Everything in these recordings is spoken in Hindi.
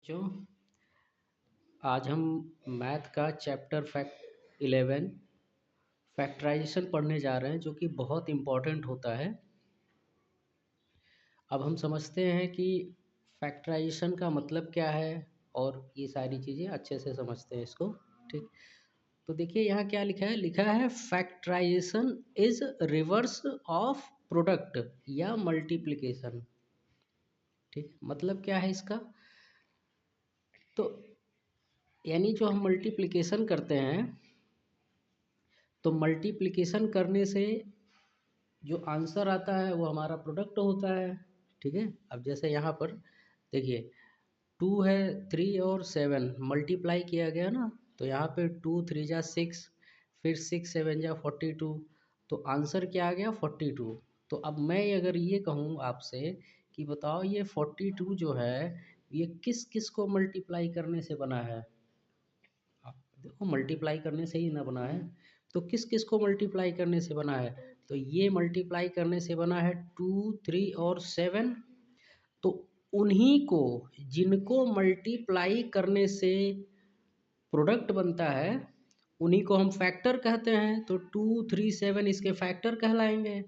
बच्चों, आज हम मैथ का चैप्टर फैक्ट 11 फैक्टराइजेशन पढ़ने जा रहे हैं, जो कि बहुत इम्पोर्टेंट होता है। अब हम समझते हैं कि फैक्टराइजेशन का मतलब क्या है और ये सारी चीज़ें अच्छे से समझते हैं इसको। ठीक, तो देखिए यहाँ क्या लिखा है factorization is reverse of product या मल्टीप्लिकेशन। ठीक, मतलब क्या है इसका? तो यानी जो हम मल्टीप्लिकेशन करते हैं, तो मल्टीप्लिकेशन करने से जो आंसर आता है वो हमारा प्रोडक्ट होता है। ठीक है, अब जैसे यहाँ पर देखिए 2 है, 3 और 7 मल्टीप्लाई किया गया ना, तो यहाँ पे 2 3 जा 6, फिर 6 7 जा 42, तो आंसर क्या आ गया 42। तो अब मैं अगर ये कहूँ आपसे कि बताओ ये 42 जो है ये किस किस को मल्टीप्लाई करने से बना है? देखो मल्टीप्लाई करने से ही ना बना है, तो किस किस को मल्टीप्लाई करने से बना है? तो ये मल्टीप्लाई करने से बना है 2 3 और 7। तो उन्हीं को, जिनको मल्टीप्लाई करने से प्रोडक्ट बनता है, उन्हीं को हम फैक्टर कहते हैं। तो 2 3 7 इसके फैक्टर कहलाएंगे,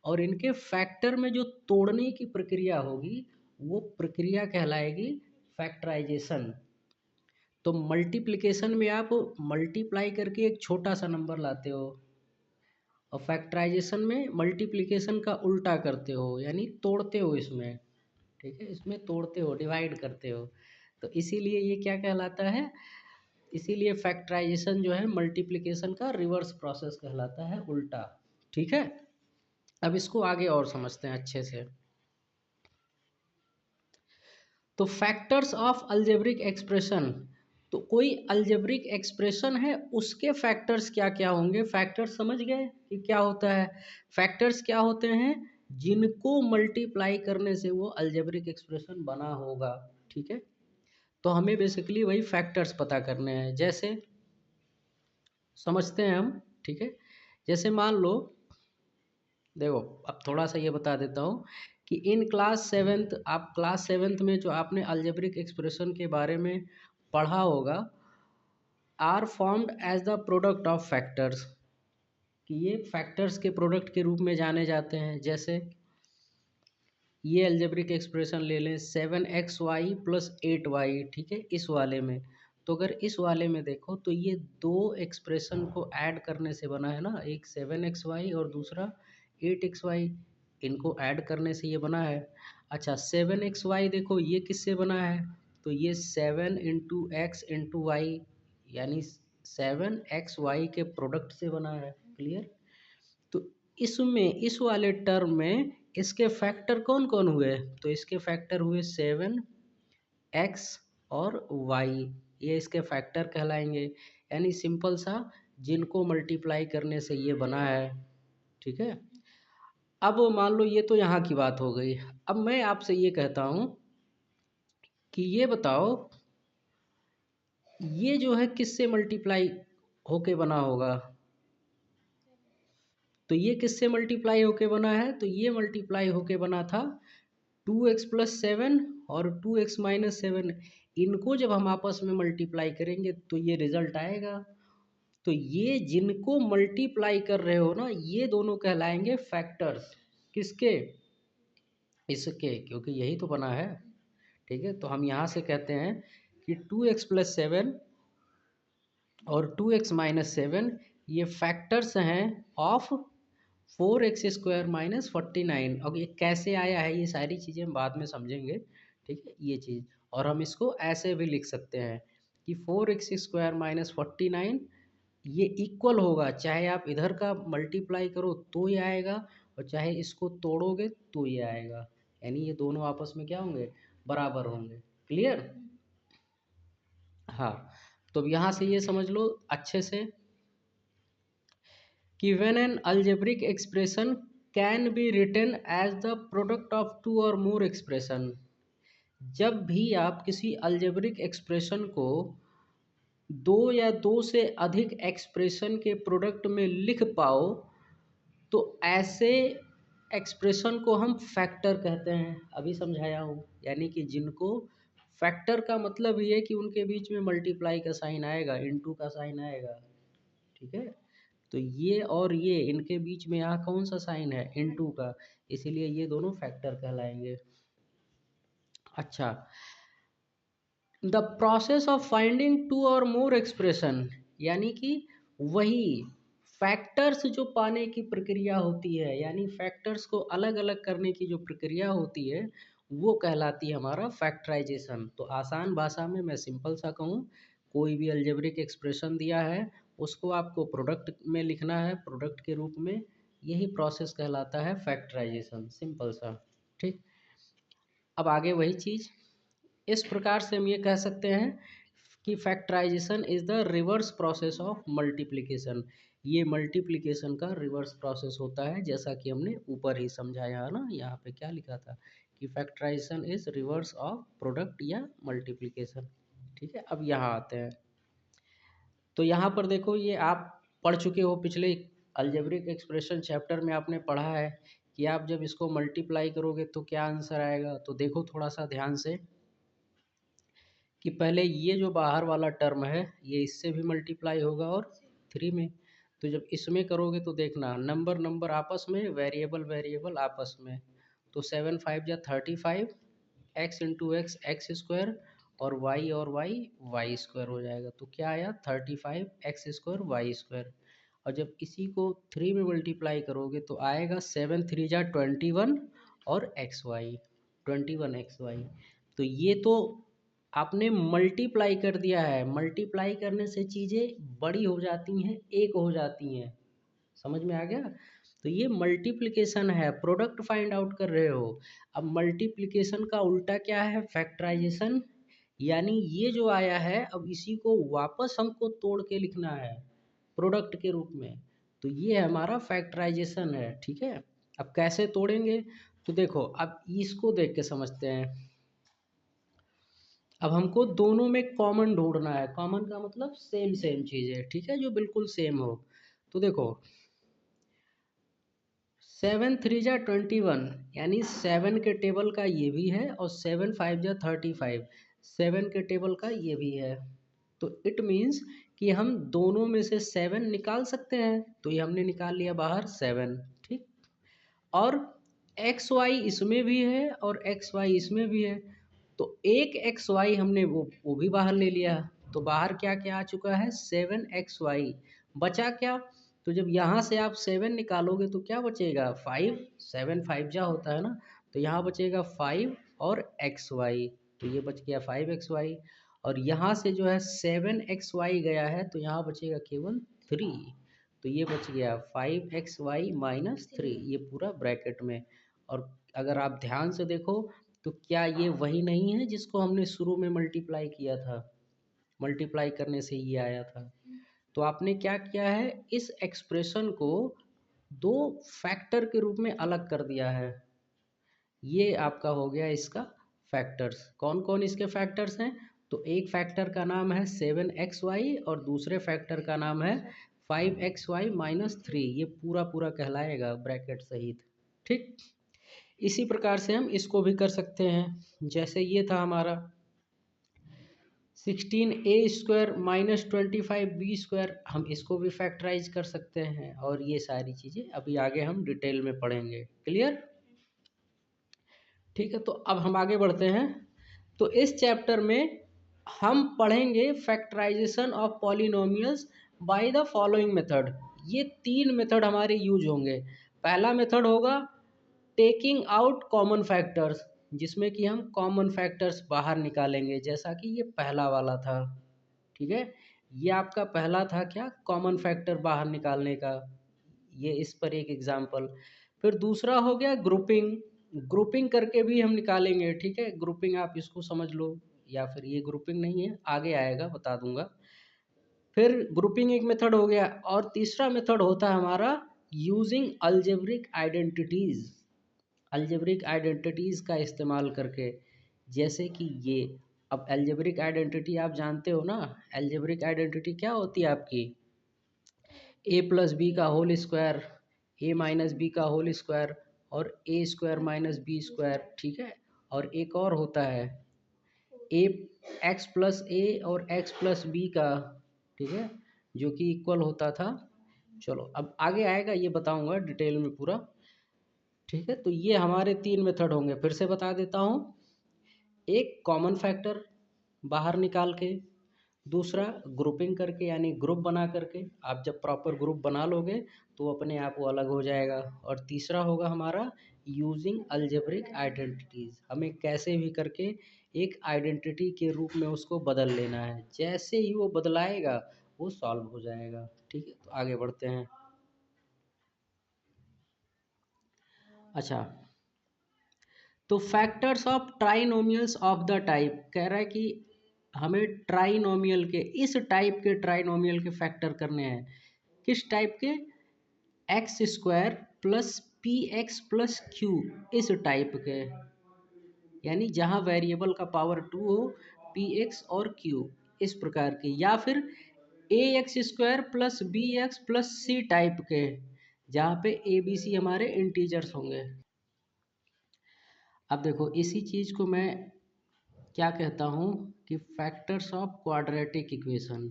और इनके फैक्टर में जो तोड़ने की प्रक्रिया होगी वो प्रक्रिया कहलाएगी फैक्टराइजेशन। तो मल्टीप्लिकेशन में आप मल्टीप्लाई करके एक छोटा सा नंबर लाते हो, और फैक्टराइजेशन में मल्टीप्लिकेशन का उल्टा करते हो, यानी तोड़ते हो इसमें। ठीक है, इसमें तोड़ते हो, डिवाइड करते हो। तो इसीलिए ये क्या कहलाता है? इसीलिए फैक्टराइजेशन जो है मल्टीप्लिकेशन का रिवर्स प्रोसेस कहलाता है, उल्टा। ठीक है, अब इसको आगे और समझते हैं अच्छे से। तो फैक्टर्स ऑफ अलजेब्रिक एक्सप्रेशन, तो कोई अलजेब्रिक एक्सप्रेशन है उसके फैक्टर्स क्या क्या होंगे? फैक्टर्स समझ गए कि क्या होता है? फैक्टर्स क्या होते हैं? जिनको मल्टीप्लाई करने से वो अलजेब्रिक एक्सप्रेशन बना होगा। ठीक है, तो हमें बेसिकली वही फैक्टर्स पता करने हैं। जैसे समझते हैं हम। ठीक है, जैसे मान लो, देखो अब थोड़ा सा ये बता देता हूँ कि इन क्लास सेवेंथ, आप क्लास सेवेंथ में जो आपने अलजेब्रिक एक्सप्रेशन के बारे में पढ़ा होगा, are formed as the product of factors, कि ये फैक्टर्स के प्रोडक्ट के रूप में जाने जाते हैं। जैसे ये अलजेब्रिक एक्सप्रेशन ले लें 7xy प्लस 8y। ठीक है, इस वाले में, तो अगर इस वाले में देखो तो ये दो एक्सप्रेशन को ऐड करने से बना है ना, एक 7xy और दूसरा 8xy। इनको ऐड करने से ये बना है। अच्छा 7xy देखो ये किससे बना है? तो ये 7 इंटू एक्स इंटू वाई, यानी 7xy के प्रोडक्ट से बना है। क्लियर? तो इसमें, इस वाले टर्म में इसके फैक्टर कौन कौन हुए? तो इसके फैक्टर हुए 7x और y, ये इसके फैक्टर कहलाएंगे। यानी सिंपल सा, जिनको मल्टीप्लाई करने से ये बना है। ठीक है, अब मान लो ये तो यहाँ की बात हो गई। अब मैं आपसे ये कहता हूँ कि ये बताओ ये जो है किससे मल्टीप्लाई होके बना होगा? तो ये किससे मल्टीप्लाई होके बना है? तो ये मल्टीप्लाई होके बना था 2x प्लस 7 और 2x माइनस 7। इनको जब हम आपस में मल्टीप्लाई करेंगे तो ये रिजल्ट आएगा। तो ये जिनको मल्टीप्लाई कर रहे हो ना, ये दोनों कहलाएंगे फैक्टर्स। किसके? इसके, क्योंकि यही तो बना है। ठीक है, तो हम यहाँ से कहते हैं कि 2x प्लस 7 और 2x माइनस 7 ये फैक्टर्स हैं ऑफ 4x² माइनस 49। अब ये कैसे आया है, ये सारी चीज़ें हम बाद में समझेंगे। ठीक है, ये चीज़, और हम इसको ऐसे भी लिख सकते हैं कि 4x² माइनस 49 ये इक्वल होगा, चाहे आप इधर का मल्टीप्लाई करो तो ये आएगा, और चाहे इसको तोड़ोगे तो ये आएगा। यानी ये दोनों आपस में क्या होंगे? बराबर होंगे। क्लियर? हाँ, तो अब यहाँ से ये समझ लो अच्छे से कि when an algebraic expression can be written as the product of two or more expression, जब भी आप किसी algebraic expression को दो या दो से अधिक एक्सप्रेशन के प्रोडक्ट में लिख पाओ, तो ऐसे एक्सप्रेशन को हम फैक्टर कहते हैं। अभी समझाया हूँ, यानी कि जिनको फैक्टर का मतलब ये है कि उनके बीच में मल्टीप्लाई का साइन आएगा, इनटू का साइन आएगा, ठीक है। तो ये और ये इनके बीच में यहाँ कौन सा साइन है, इनटू का, इसीलिए ये दोनों फैक्टर कहलाएंगे। अच्छा, the process of finding two और मोर एक्सप्रेशन, यानी कि वही फैक्टर्स जो पाने की प्रक्रिया होती है, यानी फैक्टर्स को अलग अलग करने की जो प्रक्रिया होती है वो कहलाती है हमारा फैक्टराइजेशन। तो आसान भाषा में मैं सिंपल सा कहूँ, कोई भी अलजेब्रिक एक्सप्रेशन दिया है उसको आपको प्रोडक्ट में लिखना है, प्रोडक्ट के रूप में, यही प्रोसेस कहलाता है फैक्टराइजेशन, सिंपल सा, ठीक। अब आगे वही चीज़, इस प्रकार से हम ये कह सकते हैं कि factorization is the reverse process of multiplication. ये मल्टीप्लिकेशन का रिवर्स प्रोसेस होता है, जैसा कि हमने ऊपर ही समझाया है ना, यहाँ पे क्या लिखा था कि factorization is reverse of product या मल्टीप्लिकेशन, ठीक है। अब यहाँ आते हैं, तो यहाँ पर देखो, ये आप पढ़ चुके हो पिछले अलजेब्रिक एक्सप्रेशन चैप्टर में, आपने पढ़ा है कि आप जब इसको मल्टीप्लाई करोगे तो क्या आंसर आएगा। तो देखो थोड़ा सा ध्यान से कि पहले ये जो बाहर वाला टर्म है ये इससे भी मल्टीप्लाई होगा और 3 में, तो जब इसमें करोगे तो देखना नंबर नंबर आपस में, वेरिएबल वेरिएबल आपस में, तो 7 5 जा 35, x into x x square, और वाई वाई स्क्वायर हो जाएगा। तो क्या आया, 35 एक्स स्क्वायर वाई स्क्वायर। और जब इसी को 3 में मल्टीप्लाई करोगे तो आएगा 7 3 जा 21 और एक्स वाई, 21 एक्स वाई। तो ये तो आपने मल्टीप्लाई कर दिया है, मल्टीप्लाई करने से चीज़ें बड़ी हो जाती हैं, एक हो जाती हैं, समझ में आ गया। तो ये मल्टीप्लिकेशन है, प्रोडक्ट फाइंड आउट कर रहे हो। अब मल्टीप्लिकेशन का उल्टा क्या है, फैक्टराइजेशन, यानी ये जो आया है अब इसी को वापस हमको तोड़ के लिखना है प्रोडक्ट के रूप में, तो ये हमारा फैक्टराइजेशन है, ठीक है। अब कैसे तोड़ेंगे, तो देखो अब इसको देख के समझते हैं। अब हमको दोनों में कॉमन ढूंढना है, कॉमन का मतलब सेम सेम चीज़ है, ठीक है, जो बिल्कुल सेम हो। तो देखो 7 3 जा 21, यानी 7 के टेबल का ये भी है, और 7 5 जा 35, 7 के टेबल का ये भी है। तो इट मीन्स कि हम दोनों में से 7 निकाल सकते हैं, तो ये हमने निकाल लिया बाहर 7, ठीक। और एक्स वाई इसमें भी है और एक्स वाई इसमें भी है, तो एक एक्स वाई हमने वो भी बाहर ले लिया। तो बाहर क्या क्या आ चुका है, 7xy, बचा क्या, तो जब यहाँ से आप 7 निकालोगे तो क्या बचेगा, 5, 7 5 जा होता है ना, तो यहाँ बचेगा 5 और xy, तो ये बच गया 5xy। और यहाँ से जो है 7xy गया है तो यहाँ बचेगा केवल 3, तो ये बच गया 5xy माइनस 3, ये पूरा ब्रैकेट में। और अगर आप ध्यान से देखो तो क्या ये वही नहीं है जिसको हमने शुरू में मल्टीप्लाई किया था, मल्टीप्लाई करने से ये आया था। तो आपने क्या किया है, इस एक्सप्रेशन को दो फैक्टर के रूप में अलग कर दिया है, ये आपका हो गया इसका फैक्टर्स। कौन कौन इसके फैक्टर्स हैं, तो एक फैक्टर का नाम है 7xy और दूसरे फैक्टर का नाम है 5xy माइनस 3, ये पूरा पूरा कहलाएगा ब्रैकेट सहित, ठीक। इसी प्रकार से हम इसको भी कर सकते हैं, जैसे ये था हमारा 16a² माइनस 25b², हम इसको भी फैक्टराइज कर सकते हैं, और ये सारी चीज़ें अभी आगे हम डिटेल में पढ़ेंगे, क्लियर, ठीक है। तो अब हम आगे बढ़ते हैं, तो इस चैप्टर में हम पढ़ेंगे factorization of polynomials by the following method. ये 3 मेथड हमारे यूज होंगे। पहला मेथड होगा टेकिंग आउट कॉमन फैक्टर्स, जिसमें कि हम कॉमन फैक्टर्स बाहर निकालेंगे, जैसा कि ये पहला वाला था, ठीक है। ये आपका पहला था क्या, कॉमन फैक्टर बाहर निकालने का, ये इस पर एक एग्जाम्पल। फिर दूसरा हो गया ग्रुपिंग, ग्रुपिंग करके भी हम निकालेंगे, ठीक है, ग्रुपिंग आप इसको समझ लो, या फिर ये ग्रुपिंग नहीं है, आगे आएगा बता दूंगा। फिर ग्रुपिंग एक मेथड हो गया, और तीसरा मेथड होता है हमारा using algebraic identities, algebraic identities का इस्तेमाल करके, जैसे कि ये, अब अलजेब्रिक आइडेंटिटी आप जानते हो ना, अलजेब्रिक आइडेंटिटी क्या होती है आपकी, ए प्लस बी का होल स्क्वायर, ए माइनस बी का होल स्क्वायर, और ए स्क्वायर माइनस बी स्क्वायर, ठीक है। और एक और होता है ए एक्स प्लस ए और एक्स प्लस बी का, ठीक है, जो कि इक्वल होता था। चलो अब आगे आएगा ये बताऊंगा डिटेल में पूरा, ठीक है। तो ये हमारे तीन मेथड होंगे, फिर से बता देता हूँ। एक कॉमन फैक्टर बाहर निकाल के, दूसरा ग्रुपिंग करके यानी ग्रुप बना करके, आप जब प्रॉपर ग्रुप बना लोगे तो अपने आप वो अलग हो जाएगा। और तीसरा होगा हमारा यूजिंग अलजेब्रिक आइडेंटिटीज, हमें कैसे भी करके एक आइडेंटिटी के रूप में उसको बदल लेना है, जैसे ही वो बदलाएगा वो सॉल्व हो जाएगा, ठीक है। तो आगे बढ़ते हैं। अच्छा, तो factors of trinomials of the type कह रहा है कि हमें ट्राइनोमियल के, इस टाइप के ट्राइनोमियल के फैक्टर करने हैं। किस टाइप के? X square plus P x plus Q, इस टाइप के, यानी जहाँ वेरिएबल का पावर 2 हो, पी एक्स और क्यू, इस प्रकार के। या फिर A X square plus B X plus C type के, जहाँ पे ए बी सी हमारे इंटीजर्स होंगे। अब देखो इसी चीज़ को मैं क्या कहता हूँ कि factors of quadratic equation.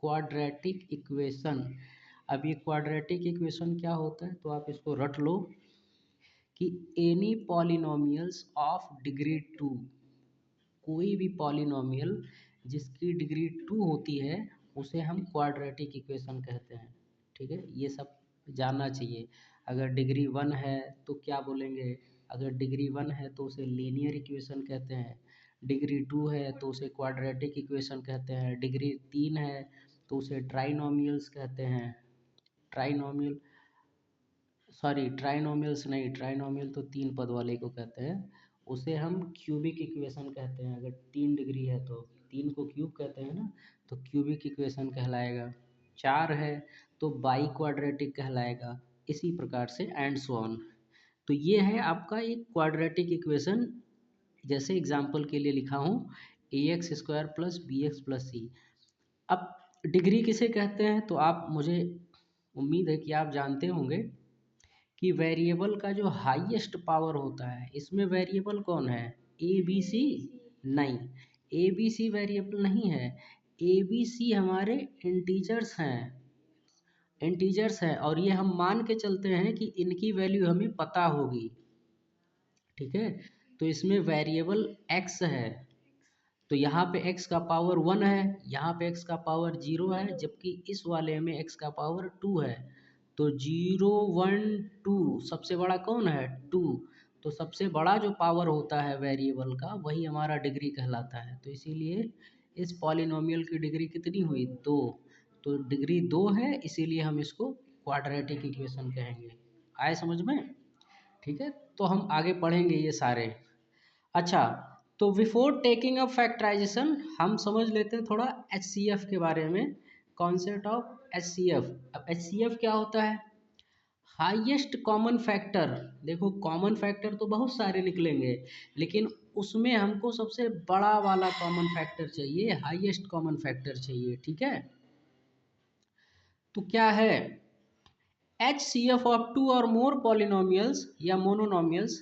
Quadratic equation, अब ये क्वाड्रेटिक इक्वेशन क्या होता है तो आप इसको रट लो कि एनी पॉलिनोमियल्स ऑफ डिग्री 2, कोई भी पॉलिनोमियल जिसकी डिग्री 2 होती है उसे हम क्वाड्रेटिक इक्वेशन कहते हैं, ठीक है। ये सब जानना चाहिए। अगर डिग्री 1 है तो क्या बोलेंगे? अगर डिग्री 1 है तो उसे लीनियर इक्वेशन कहते हैं, डिग्री 2 है तो उसे क्वाड्रेटिक इक्वेशन कहते हैं, डिग्री 3 है तो उसे ट्राइनोमियल्स कहते हैं। ट्राइनोमियल, सॉरी ट्राइनोमियल्स नहीं, ट्राइनोमियल तो 3 पद वाले को कहते हैं, उसे हम क्यूबिक इक्वेशन कहते हैं। अगर 3 डिग्री है तो 3 को क्यूब कहते हैं ना, तो क्यूबिक इक्वेशन कहलाएगा। 4 है तो बाई क्वाड्रेटिक कहलाएगा, इसी प्रकार से एंड सो ऑन। तो ये है आपका एक क्वाड्रेटिक इक्वेशन, जैसे एग्जाम्पल के लिए लिखा हूँ A X square plus B X plus C. अब डिग्री किसे कहते हैं तो आप, मुझे उम्मीद है कि आप जानते होंगे कि वेरिएबल का जो हाईएस्ट पावर होता है, इसमें वेरिएबल कौन है? ए बी सी? नहीं, ए बी सी वेरिएबल नहीं है। ए बी सी हमारे इंटीजर्स हैं, इंटीजर्स हैं, और ये हम मान के चलते हैं कि इनकी वैल्यू हमें पता होगी, ठीक है। तो इसमें वेरिएबल एक्स है, तो यहाँ पे x का पावर 1 है, यहाँ पे x का पावर 0 है, जबकि इस वाले में x का पावर 2 है। तो 0 1 2, सबसे बड़ा कौन है? 2। तो सबसे बड़ा जो पावर होता है वेरिएबल का वही हमारा डिग्री कहलाता है। तो इसीलिए इस पॉलिनोमियल की डिग्री कितनी हुई? 2। तो डिग्री 2 है, इसीलिए हम इसको क्वाड्रेटिक इक्वेशन कहेंगे। आए समझ में? ठीक है, तो हम आगे पढ़ेंगे ये सारे। अच्छा, तो बिफोर टेकिंग अप फैक्टराइजेशन हम समझ लेते हैं थोड़ा एचसीएफ के बारे में, कॉन्सेप्ट ऑफ एचसीएफ। अब एचसीएफ क्या होता है? Highest common factor. देखो कॉमन फैक्टर तो बहुत सारे निकलेंगे, लेकिन उसमें हमको सबसे बड़ा वाला कॉमन फैक्टर चाहिए, हाईएस्ट कॉमन फैक्टर चाहिए, ठीक है। तो क्या है H C F of two और मोर पॉलिनोमियल्स या मोनोनोमियल्स,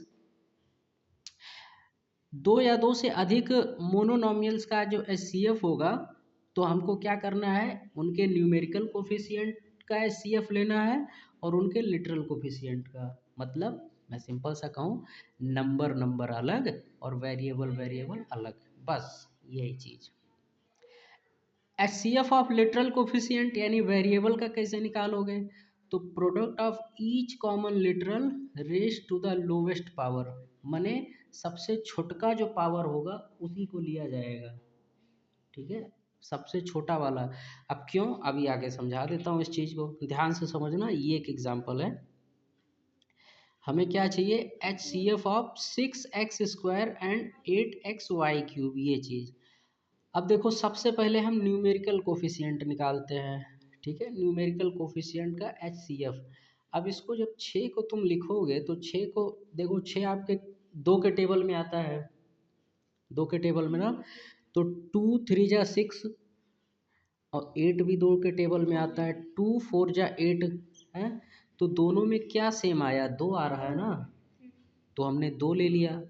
दो या दो से अधिक मोनोनोमियल्स का जो एचसीएफ होगा, तो हमको क्या करना है? उनके न्यूमेरिकल कोफिशिएंट का एचसीएफ लेना है और उनके लिटरल कोफिशिएंट का। मतलब मैं सिंपल सा कहूँ, नंबर नंबर अलग और वेरिएबल वेरिएबल अलग, बस यही चीज़। एचसीएफ ऑफ लिटरल कोफिशिएंट यानी वेरिएबल का कैसे निकालोगे? तो product of each common literal raise to the lowest power, माने सबसे छोटका जो पावर होगा उसी को लिया जाएगा, ठीक है, सबसे छोटा वाला। अब क्यों? अभी आगे समझा देता हूँ, इस चीज़ को ध्यान से समझना। ये एक एग्जांपल है, हमें क्या चाहिए? H C F of 6x square and 8xy cube, ये चीज़। अब देखो सबसे पहले हम न्यूमेरिकल कोफिशिएंट निकालते हैं, ठीक है, न्यूमेरिकल कोफिशिएंट का एच सी एफ। अब इसको जब 6 को तुम लिखोगे तो 6 को देखो, 6 आपके 2 के टेबल में आता है, 2 के टेबल में ना, तो 2 3 जा 6 और 8 भी 2 के टेबल में आता है, 2 4 जा 8 है। तो दोनों में क्या सेम आया? 2 आ रहा है ना, तो हमने 2 ले लिया,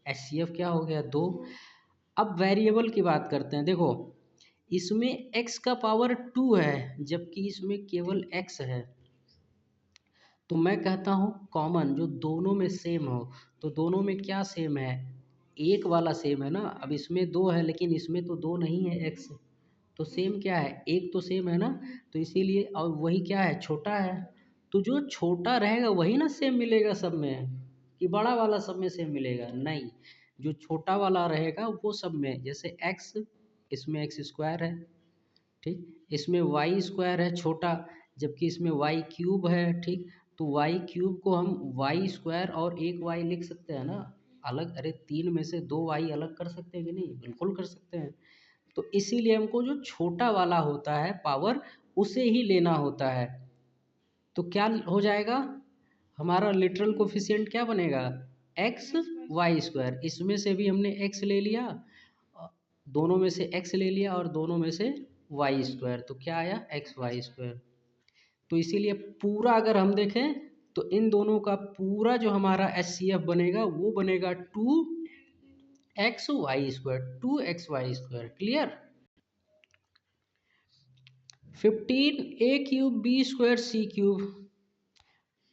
एच सी एफ क्या हो गया? 2। अब वेरिएबल की बात करते हैं। देखो इसमें x का पावर 2 है जबकि इसमें केवल x है, तो मैं कहता हूँ कॉमन जो दोनों में सेम हो। तो दोनों में क्या सेम है, एक वाला सेम है ना। अब इसमें 2 है लेकिन इसमें तो 2 नहीं है x, तो सेम क्या है, एक तो सेम है ना। तो इसीलिए, और वही क्या है, छोटा है। तो जो छोटा रहेगा वही ना सेम मिलेगा सब में, कि बड़ा वाला सब में सेम मिलेगा, नहीं। जो छोटा वाला रहेगा वो सब में, जैसे x, इसमें एक्स स्क्वायर है, ठीक। इसमें वाई स्क्वायर है छोटा, जबकि इसमें वाई क्यूब है, ठीक। तो वाई क्यूब को हम वाई स्क्वायर और एक वाई लिख सकते हैं ना अलग। अरे तीन में से दो वाई अलग कर सकते हैं कि नहीं, बिल्कुल कर सकते हैं। तो इसीलिए हमको जो छोटा वाला होता है पावर उसे ही लेना होता है। तो क्या हो जाएगा हमारा लिटरल कोफिशिएंट, क्या बनेगा, एक्स वाई स्क्वायर। इसमें से भी हमने एक्स ले लिया, दोनों में से एक्स ले लिया और दोनों में से वाई स्क्वायर, तो क्या आया, एक्स वाई स्क्वायर। तो इसीलिए पूरा अगर हम देखें तो इन दोनों का पूरा जो हमारा एच सी एफ बनेगा वो बनेगा 2 x y square, 2 x y square. Clear. 15 a³ b² c³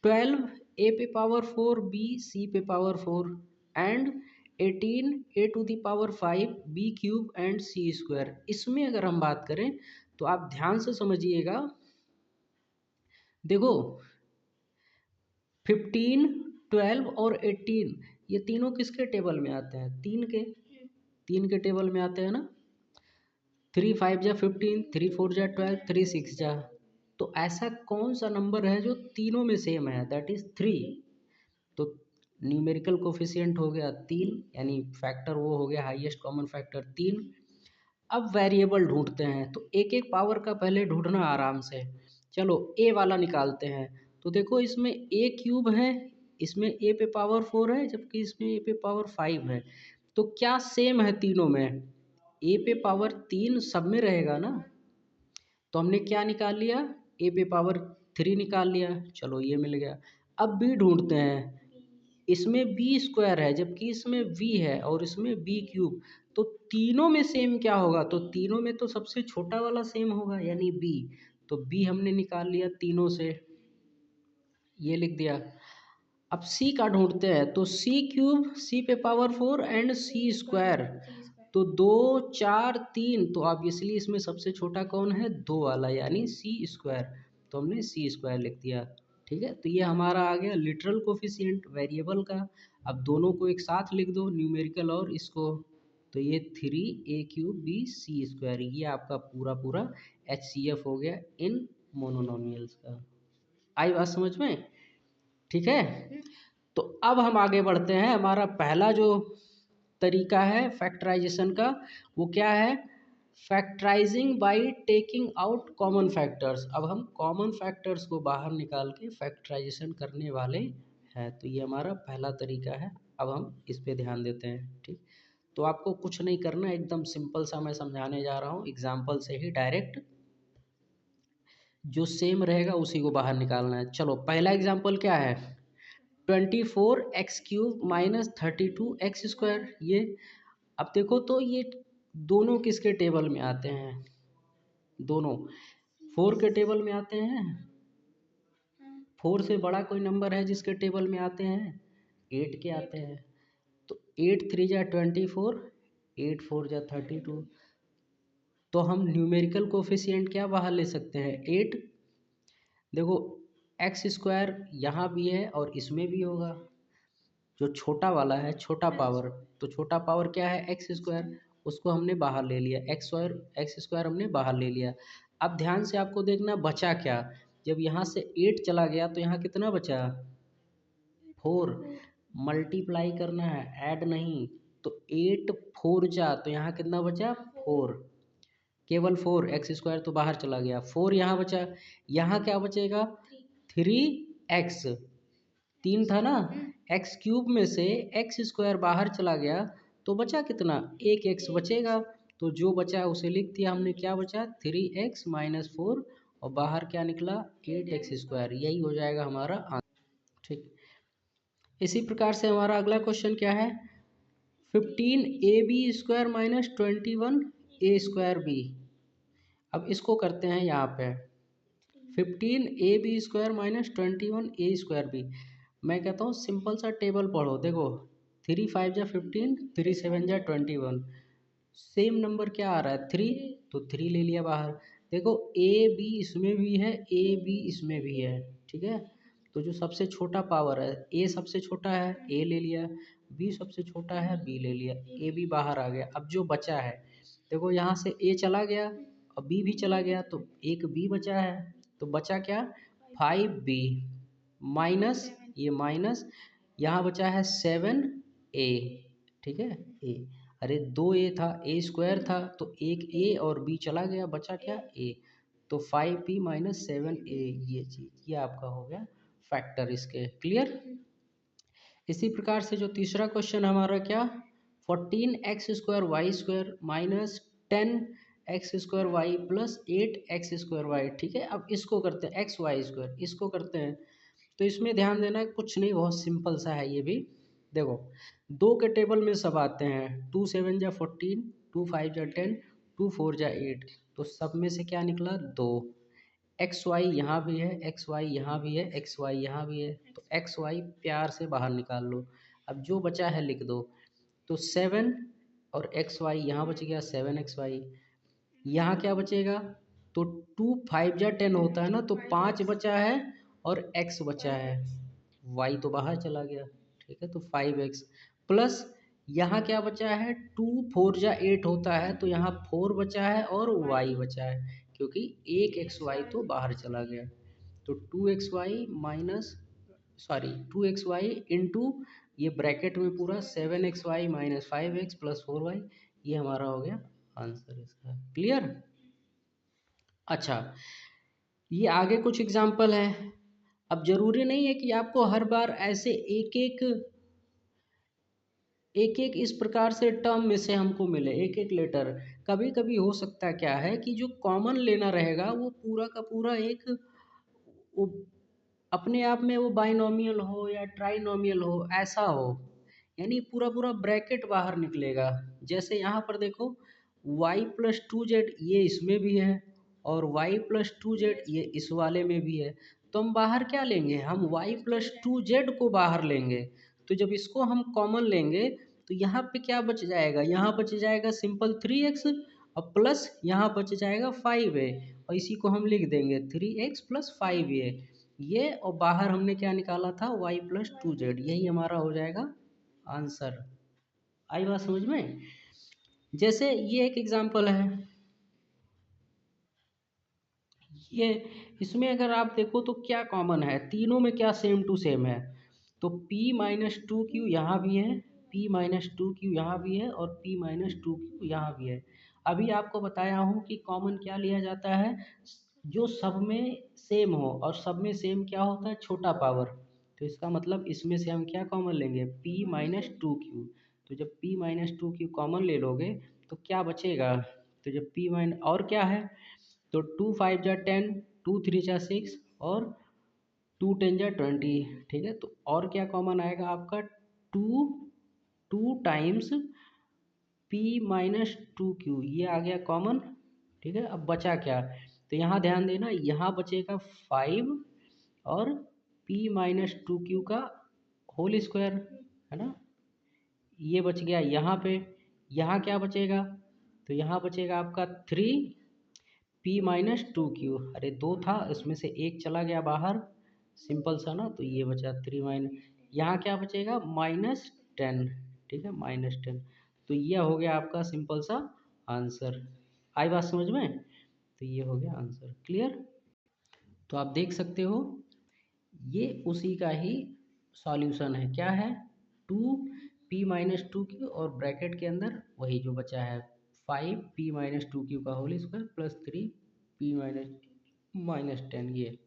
12 a⁴b c⁴ and 18 a⁵ b³ इसमें अगर हम बात करें तो आप ध्यान से समझिएगा। देखो 15, 12 और 18 ये तीनों किसके टेबल में आते हैं, तीन के टेबल में आते हैं ना। 3 5 जा 15, 3 4 जा 12, 3 6 जा। तो ऐसा कौन सा नंबर है जो तीनों में सेम है, दैट इज 3। तो न्यूमेरिकल कोफिशिएंट हो गया 3, यानी फैक्टर वो हो गया हाईएस्ट कॉमन फैक्टर 3। अब वेरिएबल ढूंढते हैं, तो एक एक पावर का पहले ढूंढना आराम से। चलो ए वाला निकालते हैं। तो देखो इसमें a³ है, इसमें a पे पावर 4 है जबकि इसमें a पे पावर 5 है। तो क्या सेम है तीनों में, a पे पावर 3 सब में रहेगा ना। तो हमने क्या निकाल लिया, a पे पावर 3 निकाल लिया, चलो ये मिल गया। अब b ढूंढते हैं, इसमें b² है जबकि इसमें v है और इसमें b³। तो तीनों में सेम क्या होगा, तो तीनों में तो सबसे छोटा वाला सेम होगा यानी b। तो b हमने निकाल लिया तीनों से, ये लिख दिया। अब c का ढूंढते हैं, तो c³ c पे पावर 4 एंड c²। तो 2 4 3, तो ऑब्वियसली इसमें सबसे छोटा कौन है, 2 वाला यानी c²। तो हमने c² लिख दिया, ठीक है। तो ये हमारा आ गया लिटरल कोफिशिएंट वेरिएबल का। अब दोनों को एक साथ लिख दो, न्यूमेरिकल और इसको। तो ये 3 a³ b c², ये आपका पूरा HCF हो गया इन मोनोनोमियल्स का। आई बात समझ में, ठीक है। तो अब हम आगे बढ़ते हैं। हमारा पहला जो तरीका है फैक्टराइजेशन का वो क्या है, factorising by taking out common factors. अब हम कॉमन फैक्टर्स को बाहर निकाल के फैक्टराइजेशन करने वाले हैं। तो ये हमारा पहला तरीका है। अब हम इस पे ध्यान देते हैं, ठीक। तो आपको कुछ नहीं करना, एकदम सिंपल सा मैं समझाने जा रहा हूँ एग्जाम्पल से ही डायरेक्ट। जो सेम रहेगा उसी को बाहर निकालना है। चलो पहला एग्जाम्पल क्या है, 24x³ माइनस 32x²। ये अब देखो तो ये दोनों किसके टेबल में आते हैं, दोनों 4 के टेबल में आते हैं। 4 से बड़ा कोई नंबर है जिसके टेबल में आते हैं, 8 के आते हैं। तो 8 3 जा 24, 8 4 जा 32। तो हम न्यूमेरिकल कोफिशिएंट क्या बाहर ले सकते हैं, 8। देखो x² यहाँ भी है और इसमें भी होगा, जो छोटा वाला है छोटा पावर। तो छोटा पावर क्या है, x², उसको हमने बाहर ले लिया, x² हमने बाहर ले लिया। अब ध्यान से आपको देखना बचा क्या, जब यहाँ से 8 चला गया तो यहाँ कितना बचा, 4। मल्टीप्लाई करना है, ऐड नहीं। तो 8 4 जा, तो यहाँ कितना बचा, 4। केवल 4, x² तो बाहर चला गया, 4 यहाँ बचा। यहाँ क्या बचेगा, 3x, 3 था ना, x³ में से x² बाहर चला गया तो बचा कितना, 1x बचेगा। तो जो बचा उसे लिख दिया हमने, क्या बचा, 3x माइनस 4, और बाहर क्या निकला, 8x²। यही हो जाएगा हमारा आंसर, ठीक। इसी प्रकार से हमारा अगला क्वेश्चन क्या है, 15ab² माइनस 21a²b। अब इसको करते हैं यहाँ पे 15ab² माइनस 21a²b। मैं कहता हूँ सिंपल सा टेबल पढ़ो, देखो 3 5 जा 15, 3 7 जा 21, सेम नंबर क्या आ रहा है 3, तो 3 ले लिया बाहर। देखो ए बी इसमें भी है, ए बी इसमें भी है, ठीक है। तो जो सबसे छोटा पावर है, ए सबसे छोटा है, ए ले लिया, बी सबसे छोटा है, बी ले लिया, ए बी बाहर आ गया। अब जो बचा है देखो यहाँ से ए चला गया और बी भी चला गया, तो एक बी बचा है, तो बचा क्या 5b माइनस ये माइनस यहाँ बचा है 7a, ठीक है ए। अरे 2a था, a² था, तो एक a और b चला गया, बचा क्या a, तो 5b माइनस 7a, ये चीज ये आपका हो गया फैक्टर इसके। क्लियर। इसी प्रकार से जो तीसरा क्वेश्चन हमारा क्या 14x² y² minus 10x² y plus 8x² y, ठीक है। अब इसको करते हैं xy², इसको करते हैं तो इसमें ध्यान देना कुछ नहीं, बहुत सिंपल सा है ये भी। देखो दो के टेबल में सब आते हैं, 2 7 जा 14, 2 5 जा 10, 2 4 जा 8, तो सब में से क्या निकला 2। एक्स वाई यहाँ भी है, एक्स वाई यहाँ भी है, एक्स वाई यहाँ भी है, तो एक्स वाई प्यार से बाहर निकाल लो। अब जो बचा है लिख दो, तो 7 और एक्स वाई यहाँ बच गया 7xy। यहाँ क्या बचेगा, तो 2 5 जा 10 होता है ना, तो 5 बचा है और x बचा है, y तो बाहर चला गया, ठीक है, तो 5x प्लस यहाँ क्या बचा है 2 4 जा 8 होता है, तो यहाँ 4 बचा है और y बचा है, क्योंकि एक xy तो बाहर चला गया। तो 2xy minus sorry 2xy into ये ब्रैकेट में पूरा 7xy minus 5x plus 4y, ये हमारा हो गया आंसर इसका। क्लियर। अच्छा ये आगे कुछ एग्जाम्पल है। अब जरूरी नहीं है कि आपको हर बार ऐसे एक एक इस प्रकार से टर्म में से हमको मिले एक एक लेटर। कभी कभी हो सकता है क्या है कि जो कॉमन लेना रहेगा वो पूरा का पूरा एक वो अपने आप में वो बाइनोमियल हो या ट्राइनोमियल हो, ऐसा हो, यानी पूरा पूरा ब्रैकेट बाहर निकलेगा। जैसे यहाँ पर देखो y+2z ये इसमें भी है और y+2z ये इस वाले में भी है, तो हम बाहर क्या लेंगे, हम y+2z को बाहर लेंगे। तो जब इसको हम कॉमन लेंगे तो यहाँ पे क्या बच जाएगा, यहाँ बच जाएगा सिंपल 3x और प्लस यहाँ बच जाएगा 5a, और इसी को हम लिख देंगे 3x प्लस 5a, ये और बाहर हमने क्या निकाला था y+2z, यही हमारा हो जाएगा आंसर। आई बात समझ में। जैसे ये एक एग्जांपल है, ये इसमें अगर आप देखो तो क्या कॉमन है, तीनों में क्या सेम टू सेम है, तो p-2q यहाँ भी है, p-2q यहाँ भी है और p-2q यहाँ भी है। अभी आपको बताया हूँ कि कॉमन क्या लिया जाता है, जो सब में सेम हो, और सब में सेम क्या होता है छोटा पावर, तो इसका मतलब इसमें से हम क्या कॉमन लेंगे p-2q। तो जब p-2q कॉमन ले लोगे तो क्या बचेगा, तो जब p- और क्या है, तो 2 5 जा 10, 2 3 जा 6 और 2 10 जा 20, ठीक है। तो और क्या कॉमन आएगा आपका 2 2 टाइम्स p-2q, ये आ गया कॉमन, ठीक है। अब बचा क्या, तो यहाँ ध्यान देना, यहाँ बचेगा 5 और p-2q का होल स्क्वायर, है ना, ये बच गया यहाँ पे। यहाँ क्या बचेगा, तो यहाँ बचेगा आपका 3 p-2q, अरे 2 था इसमें से एक चला गया बाहर, सिंपल सा ना, तो ये बचा 3 माइनस, यहाँ क्या बचेगा -10, ठीक है -10, तो ये हो गया आपका सिंपल सा आंसर। आई बात समझ में, तो ये हो गया आंसर। क्लियर। तो आप देख सकते हो ये उसी का ही सॉल्यूशन है, क्या है 2p-2q और ब्रैकेट के अंदर वही जो बचा है 5p-2q का होल स्क्वायर प्लस 3p-10, ये।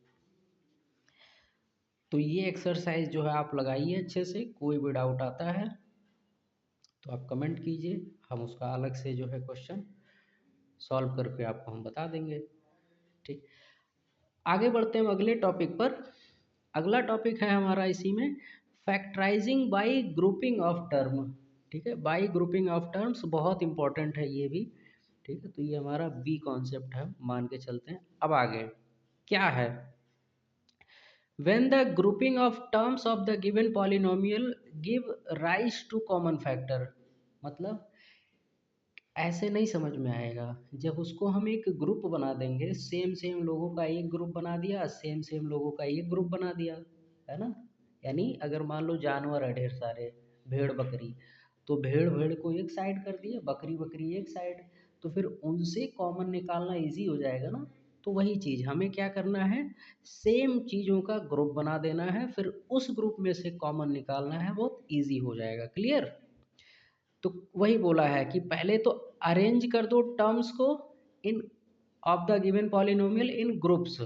तो ये एक्सरसाइज जो है आप लगाइए अच्छे से, कोई भी डाउट आता है तो आप कमेंट कीजिए, हम उसका अलग से जो है क्वेश्चन सॉल्व करके आपको हम बता देंगे। ठीक, आगे बढ़ते हैं अगले टॉपिक पर। अगला टॉपिक है हमारा इसी में factorising bye grouping of term. ठीक है, बाई ग्रुपिंग ऑफ टर्म्स बहुत इंपॉर्टेंट है ये भी। ठीक है, तो ये हमारा बी कॉन्सेप्ट है, मान के चलते हैं। अब आगे क्या है, when the grouping of terms of the given polynomial give rise to common factor, मतलब ऐसे नहीं समझ में आएगा। जब उसको हम एक ग्रुप बना देंगे, सेम सेम लोगों का एक ग्रुप बना दिया, सेम सेम लोगों का एक ग्रुप बना दिया, है ना। यानी अगर मान लो जानवर है ढेर सारे, भेड़ बकरी, तो भेड़ भेड़ को एक साइड कर दिया, बकरी बकरी एक साइड, तो फिर उनसे कॉमन निकालना इजी हो जाएगा ना। तो वही चीज़ हमें क्या करना है, सेम चीज़ों का ग्रुप बना देना है, फिर उस ग्रुप में से कॉमन निकालना है, बहुत ईजी हो जाएगा। क्लियर। तो वही बोला है कि पहले तो अरेंज कर दो टर्म्स को in of the given polynomial in groups,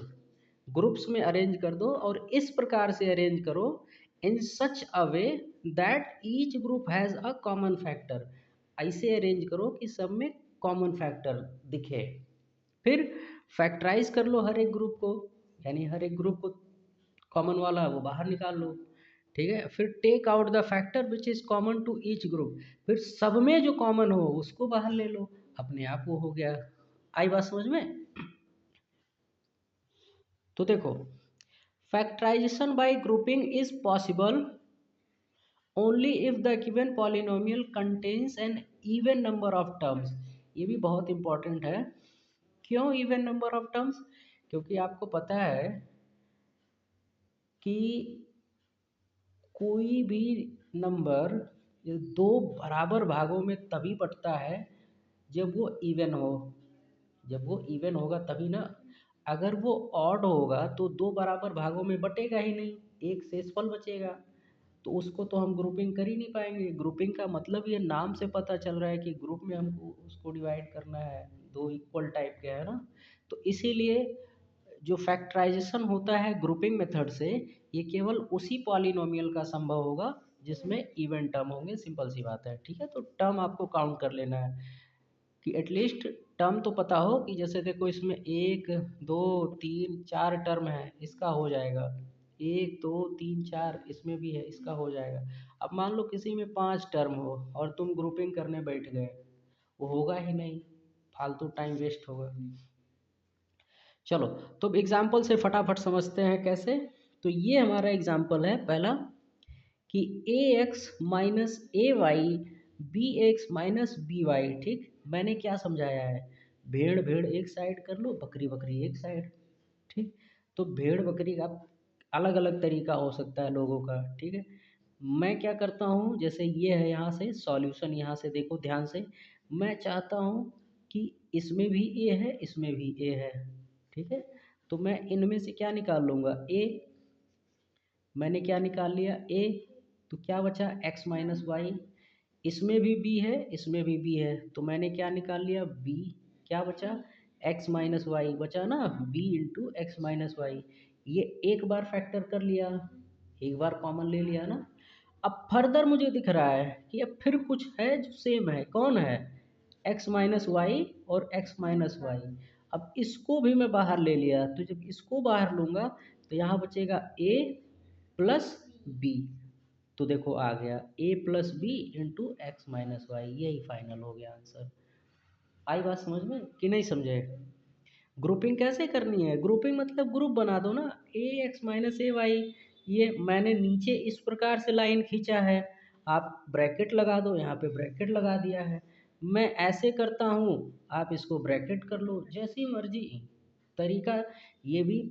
groups में अरेंज कर दो, और इस प्रकार से अरेंज करो in such a way that each group has a common factor, ऐसे अरेंज करो कि सब में कॉमन फैक्टर दिखे। फिर फैक्टराइज कर लो हर एक ग्रुप को, यानी हर एक ग्रुप को कॉमन वाला है वो बाहर निकाल लो। ठीक है, फिर take out the factor which is common to each group, फिर सब में जो कॉमन हो उसको बाहर ले लो, अपने आप वो हो गया। आई बात समझ में। तो देखो, factorisation by grouping is possible only if the given polynomial contains an even number of terms. ये भी बहुत इंपॉर्टेंट है। क्यों इवन नंबर ऑफ टर्म्स, क्योंकि आपको पता है कि कोई भी नंबर ये दो बराबर भागों में तभी बंटता है जब वो इवन हो, जब वो इवन होगा तभी ना। अगर वो ऑड होगा तो दो बराबर भागों में बटेगा ही नहीं, एक शेषफल बचेगा, तो उसको तो हम ग्रुपिंग कर ही नहीं पाएंगे। ग्रुपिंग का मतलब ये नाम से पता चल रहा है कि ग्रुप में हमको उसको डिवाइड करना है, दो इक्वल टाइप के, है ना। तो इसीलिए जो फैक्टराइजेशन होता है ग्रुपिंग मेथड से, ये केवल उसी पॉलिनोमियल का संभव होगा जिसमें इवन टर्म होंगे। सिंपल सी बात है। ठीक है, तो टर्म आपको काउंट कर लेना है कि एटलीस्ट टर्म तो पता हो कि जैसे देखो इसमें एक दो तीन चार टर्म है, इसका हो जाएगा, एक दो तीन चार इसमें भी है, इसका हो जाएगा। अब मान लो किसी में पांच टर्म हो और तुम ग्रुपिंग करने बैठ गए, वो होगा ही नहीं, फालतू टाइम वेस्ट होगा। चलो, तो अब एग्जाम्पल से फटाफट समझते हैं कैसे। तो ये हमारा एग्जाम्पल है पहला कि ए X minus A Y B X minus B Y. ठीक, मैंने क्या समझाया है, भेड़ भेड़ एक साइड कर लो, बकरी बकरी एक साइड। ठीक, तो भेड़ बकरी का अलग अलग तरीका हो सकता है लोगों का। ठीक है, मैं क्या करता हूँ, जैसे ये है, यहाँ से सॉल्यूशन, यहाँ से देखो ध्यान से, मैं चाहता हूँ कि इसमें भी ए है, इसमें भी ए है। ठीक है, तो मैं इनमें से क्या निकाल लूँगा, ए, मैंने क्या निकाल लिया, ए, तो क्या बचा एक्स माइनस वाई। इसमें भी बी है, इसमें भी बी है, तो मैंने क्या निकाल लिया, बी, क्या बचा, एक्स माइनस वाई बचा ना, b into x minus y. ये एक बार फैक्टर कर लिया, एक बार कॉमन ले लिया ना। अब फर्दर मुझे दिख रहा है कि अब फिर कुछ है जो सेम है, कौन है, एक्स माइनस वाई और एक्स माइनस वाई। अब इसको भी मैं बाहर ले लिया, तो जब इसको बाहर लूँगा तो यहाँ बचेगा ए प्लस बी, तो देखो आ गया A plus B into x minus Y, यही फाइनल हो गया आंसर। आई बात समझ में कि नहीं समझे। ग्रुपिंग कैसे करनी है, ग्रुपिंग मतलब ग्रुप बना दो ना, ए एक्स माइनस ए वाई, ये मैंने नीचे इस प्रकार से लाइन खींचा है, आप ब्रैकेट लगा दो, यहाँ पे ब्रैकेट लगा दिया है। मैं ऐसे करता हूँ, आप इसको ब्रैकेट कर लो, जैसी मर्जी तरीका। ये भी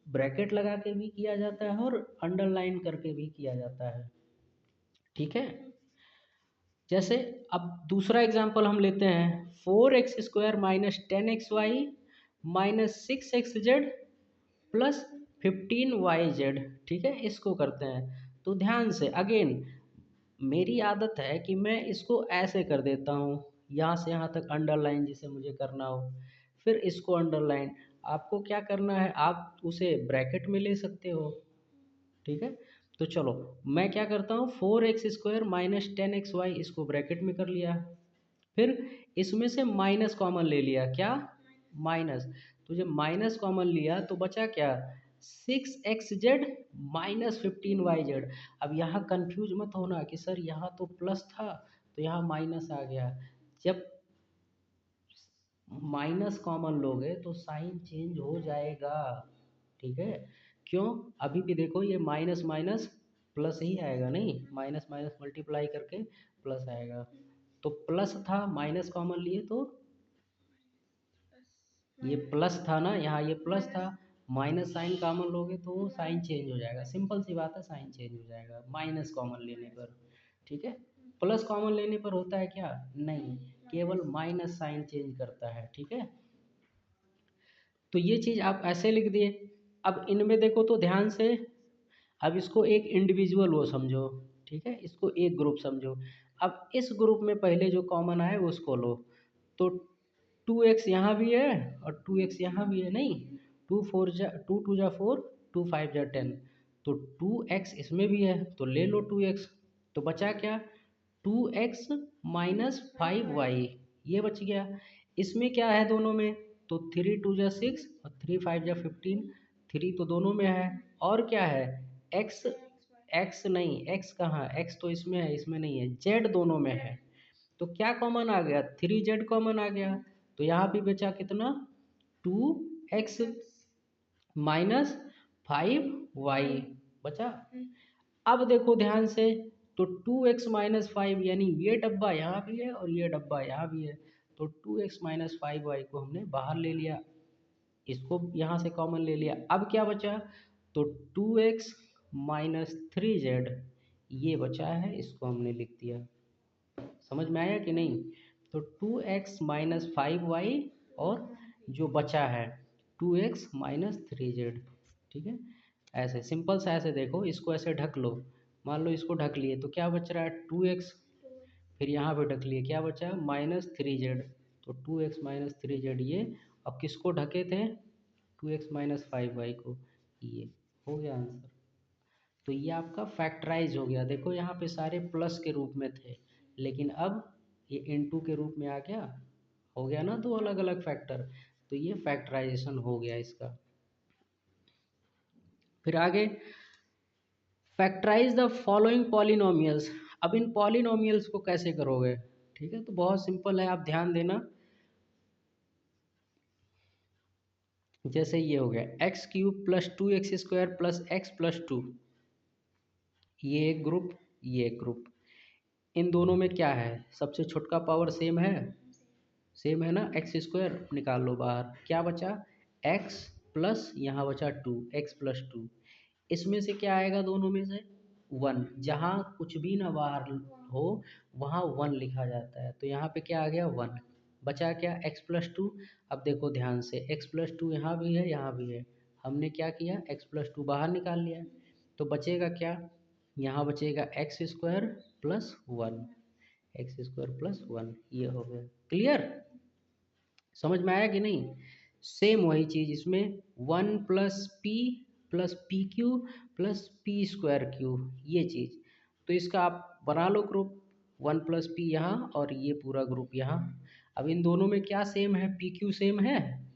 ब्रैकेट लगा के भी किया जाता है और अंडरलाइन करके भी किया जाता है। ठीक है, जैसे अब दूसरा एग्जांपल हम लेते हैं, four x square minus ten x y minus six x z plus fifteen y z. ठीक है, इसको करते हैं। तो ध्यान से अगेन, मेरी आदत है कि मैं इसको ऐसे कर देता हूँ, यहाँ से यहाँ तक अंडरलाइन जिसे मुझे करना हो, फिर इसको अंडरलाइन। आपको क्या करना है, आप उसे ब्रैकेट में ले सकते हो। ठीक है, तो चलो मैं क्या करता हूँ, four x square minus ten x y, इसको ब्रैकेट में कर लिया, फिर इसमें से माइनस कॉमन ले लिया, क्या, माइनस। तो जब माइनस कॉमन लिया तो बचा क्या, six x z minus fifteen y z. अब यहाँ कंफ्यूज मत होना कि सर यहाँ तो प्लस था तो यहाँ माइनस आ गया। जब माइनस कॉमन लोगे तो साइन चेंज हो जाएगा, ठीक है। क्यों? अभी भी देखो ये माइनस माइनस प्लस ही आएगा, नहीं माइनस माइनस मल्टीप्लाई करके प्लस आएगा। तो प्लस था, माइनस कॉमन लिए तो ये प्लस था ना, यहाँ ये प्लस था, माइनस साइन कॉमन लोगे तो साइन चेंज हो जाएगा। सिंपल सी बात है, साइन चेंज हो जाएगा माइनस कॉमन लेने पर, ठीक है। प्लस कॉमन लेने पर होता है क्या? नहीं, केवल माइनस साइन चेंज करता है, ठीक है। तो ये चीज़ आप ऐसे लिख दिए। अब इनमें देखो तो ध्यान से, अब इसको एक इंडिविजुअल वो समझो, ठीक है, इसको एक ग्रुप समझो। अब इस ग्रुप में पहले जो कॉमन आए उसको लो। तो 2x यहाँ भी है और 2x यहाँ भी है, नहीं, 2 टू जा 4, 2 5 जा 10, तो 2x इसमें भी है तो ले लो 2x। तो बचा क्या? 2x माइनस 5y, ये बच गया। इसमें क्या है दोनों में? तो 3 2 जा 6 और 3 5 जा 15, 3 तो दोनों में है। और क्या है? x, x नहीं, x कहाँ, x तो इसमें है, इसमें नहीं है, z दोनों में है। तो क्या कॉमन आ गया? 3z कॉमन आ गया। तो यहाँ भी बचा कितना? 2x माइनस 5y बचा। अब देखो ध्यान से, तो 2x-5 यानी ये डब्बा यहाँ भी है और ये डब्बा यहाँ भी है, तो 2x-5y को हमने बाहर ले लिया, इसको यहाँ से कॉमन ले लिया। अब क्या बचा? तो 2x-3z ये बचा है, इसको हमने लिख दिया। समझ में आया कि नहीं? तो 2x-5y और जो बचा है 2x-3z, ठीक है। ऐसे सिंपल सा ऐसे देखो, इसको ऐसे ढक लो। मान लो इसको ढक लिए तो क्या बच रहा है? 2x, फिर यहाँ पे ढक लिए, क्या बचा? -3z। तो 2x-3z ये, अब किसको ढके थे? 2x-5y को। ये हो गया आंसर। तो ये आपका फैक्टराइज हो गया। देखो यहाँ पे सारे प्लस के रूप में थे, लेकिन अब ये इनटू के रूप में आ गया, हो गया ना दो अलग अलग फैक्टर। तो ये फैक्टराइजेशन हो गया इसका। फिर आगे, फैक्टराइज द फॉलोइंग पॉलिनोमियल्स। अब इन पॉलिनोमियल्स को कैसे करोगे? ठीक है, तो बहुत सिंपल है, आप ध्यान देना। जैसे ये हो गया x³ plus 2x² plus x plus 2, ये एक ग्रुप, ये एक ग्रुप। इन दोनों में क्या है? सबसे छोटका पावर सेम है, सेम है ना, x² निकाल लो बाहर, क्या बचा? x प्लस यहाँ बचा 2, x प्लस 2। इसमें से क्या आएगा दोनों में से? 1। जहाँ कुछ भी ना बाहर हो वहाँ 1 लिखा जाता है, तो यहाँ पे क्या आ गया? 1। बचा क्या? x plus 2। अब देखो ध्यान से, x प्लस 2 यहाँ भी है, यहाँ भी है, हमने क्या किया? x प्लस 2 बाहर निकाल लिया, तो बचेगा क्या? यहाँ बचेगा x² प्लस 1, x² प्लस 1, ये हो गया। क्लियर? समझ में आया कि नहीं? सेम वही चीज़ इसमें, 1 plus P Q plus p² ये चीज़। तो इसका आप बना लो ग्रुप, 1 प्लस पी यहाँ और ये पूरा ग्रुप यहाँ। अब इन दोनों में क्या सेम है? पी क्यू सेम है,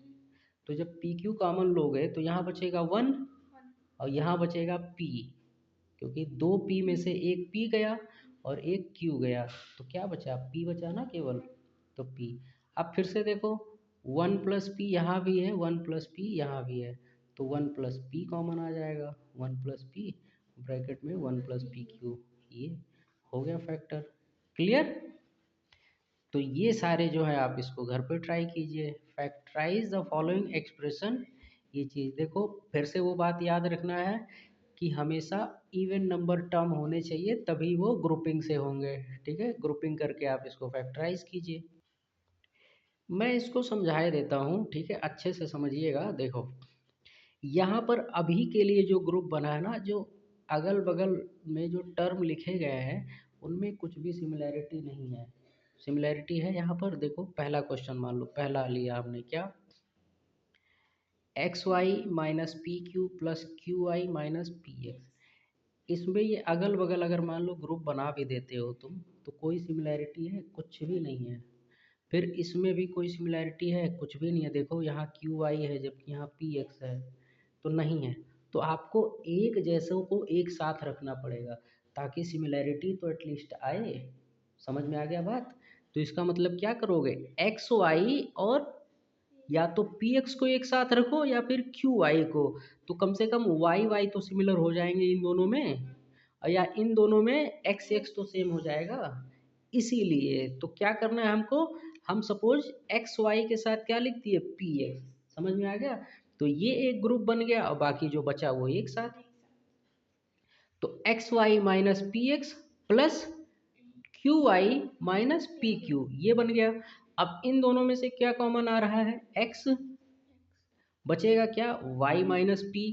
तो जब पी क्यू कॉमन लोगे तो यहाँ बचेगा 1 और यहाँ बचेगा p, क्योंकि दो पी में से एक पी गया और एक क्यू गया, तो क्या बचा? पी बचा ना केवल, तो पी। अब फिर से देखो, 1 प्लस पी यहाँ भी है, 1 प्लस पी यहाँ भी है, तो 1 प्लस पी कॉमन आ जाएगा, 1 प्लस पी ब्रैकेट में 1 प्लस पी क्यू, ये हो गया फैक्टर। क्लियर? तो ये सारे जो है आप इसको घर पे ट्राई कीजिए। फैक्टराइज द फॉलोइंग एक्सप्रेशन, ये चीज़ देखो, फिर से वो बात याद रखना है कि हमेशा इवन नंबर टर्म होने चाहिए, तभी वो ग्रुपिंग से होंगे, ठीक है। ग्रुपिंग करके आप इसको फैक्टराइज कीजिए। मैं इसको समझाए देता हूँ, ठीक है, अच्छे से समझिएगा। देखो यहाँ पर अभी के लिए जो ग्रुप बना है ना, जो अगल बगल में जो टर्म लिखे गए हैं उनमें कुछ भी सिमिलैरिटी नहीं है। सिमिलैरिटी है यहाँ पर, देखो पहला क्वेश्चन मान लो, पहला लिया हमने क्या? XY minus PQ plus QI minus PX। इसमें ये अगल बगल अगर मान लो ग्रुप बना भी देते हो तुम, तो कोई सिमिलैरिटी है? कुछ भी नहीं है। फिर इसमें भी कोई सिमिलैरिटी है? कुछ भी नहीं है। देखो यहाँ QI है जबकि यहाँ PX है, तो नहीं है। तो आपको एक जैसों को एक साथ रखना पड़ेगा ताकि सिमिलैरिटी तो एटलीस्ट आए। समझ में आ गया बात? तो इसका मतलब क्या करोगे, एक्स वाई और या तो पी एक्स को एक साथ रखो या फिर क्यू वाई को, तो कम से कम वाई वाई तो सिमिलर हो जाएंगे इन दोनों में, या इन दोनों में एक्स एक्स तो सेम हो जाएगा। इसीलिए तो क्या करना है हमको, हम सपोज एक्स वाई के साथ क्या लिख दिए, पी एक्स। समझ में आ गया? तो ये एक ग्रुप बन गया और बाकी जो बचा वो एक साथ। तो x y minus p x plus q y minus p q, ये बन गया। अब इन दोनों में से क्या कॉमन आ रहा है, एक्स, बचेगा क्या, y माइनस पी,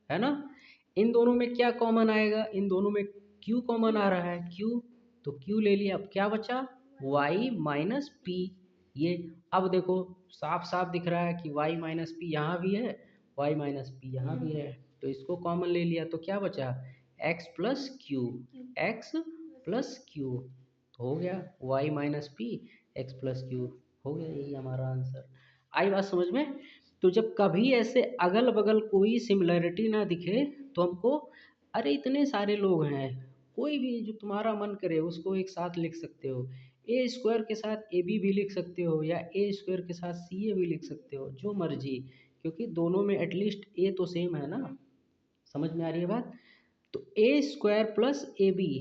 है ना। इन दोनों में क्या कॉमन आएगा, इन दोनों में q कॉमन आ रहा है, q, तो q ले लिया। अब क्या बचा, y माइनस पी। ये अब देखो साफ साफ दिख रहा है कि y माइनस पी यहाँ भी है, y माइनस पी यहाँ भी है, तो इसको कॉमन ले लिया तो क्या बचा, x plus Q, x plus Q, हो गया y minus p x plus Q, हो गया, यही हमारा आंसर। आई बात समझ में? तो जब कभी ऐसे अगल बगल कोई सिमिलरिटी ना दिखे तो हमको, अरे इतने सारे लोग हैं, कोई भी जो तुम्हारा मन करे उसको एक साथ लिख सकते हो, ए स्क्वायर के साथ ए बी भी लिख सकते हो, या ए स्क्वायर के साथ सी ए भी लिख सकते हो, जो मर्जी, क्योंकि दोनों में एटलीस्ट ए तो सेम है ना। समझ में आ रही है बात? तो ए स्क्वायर प्लस ए बी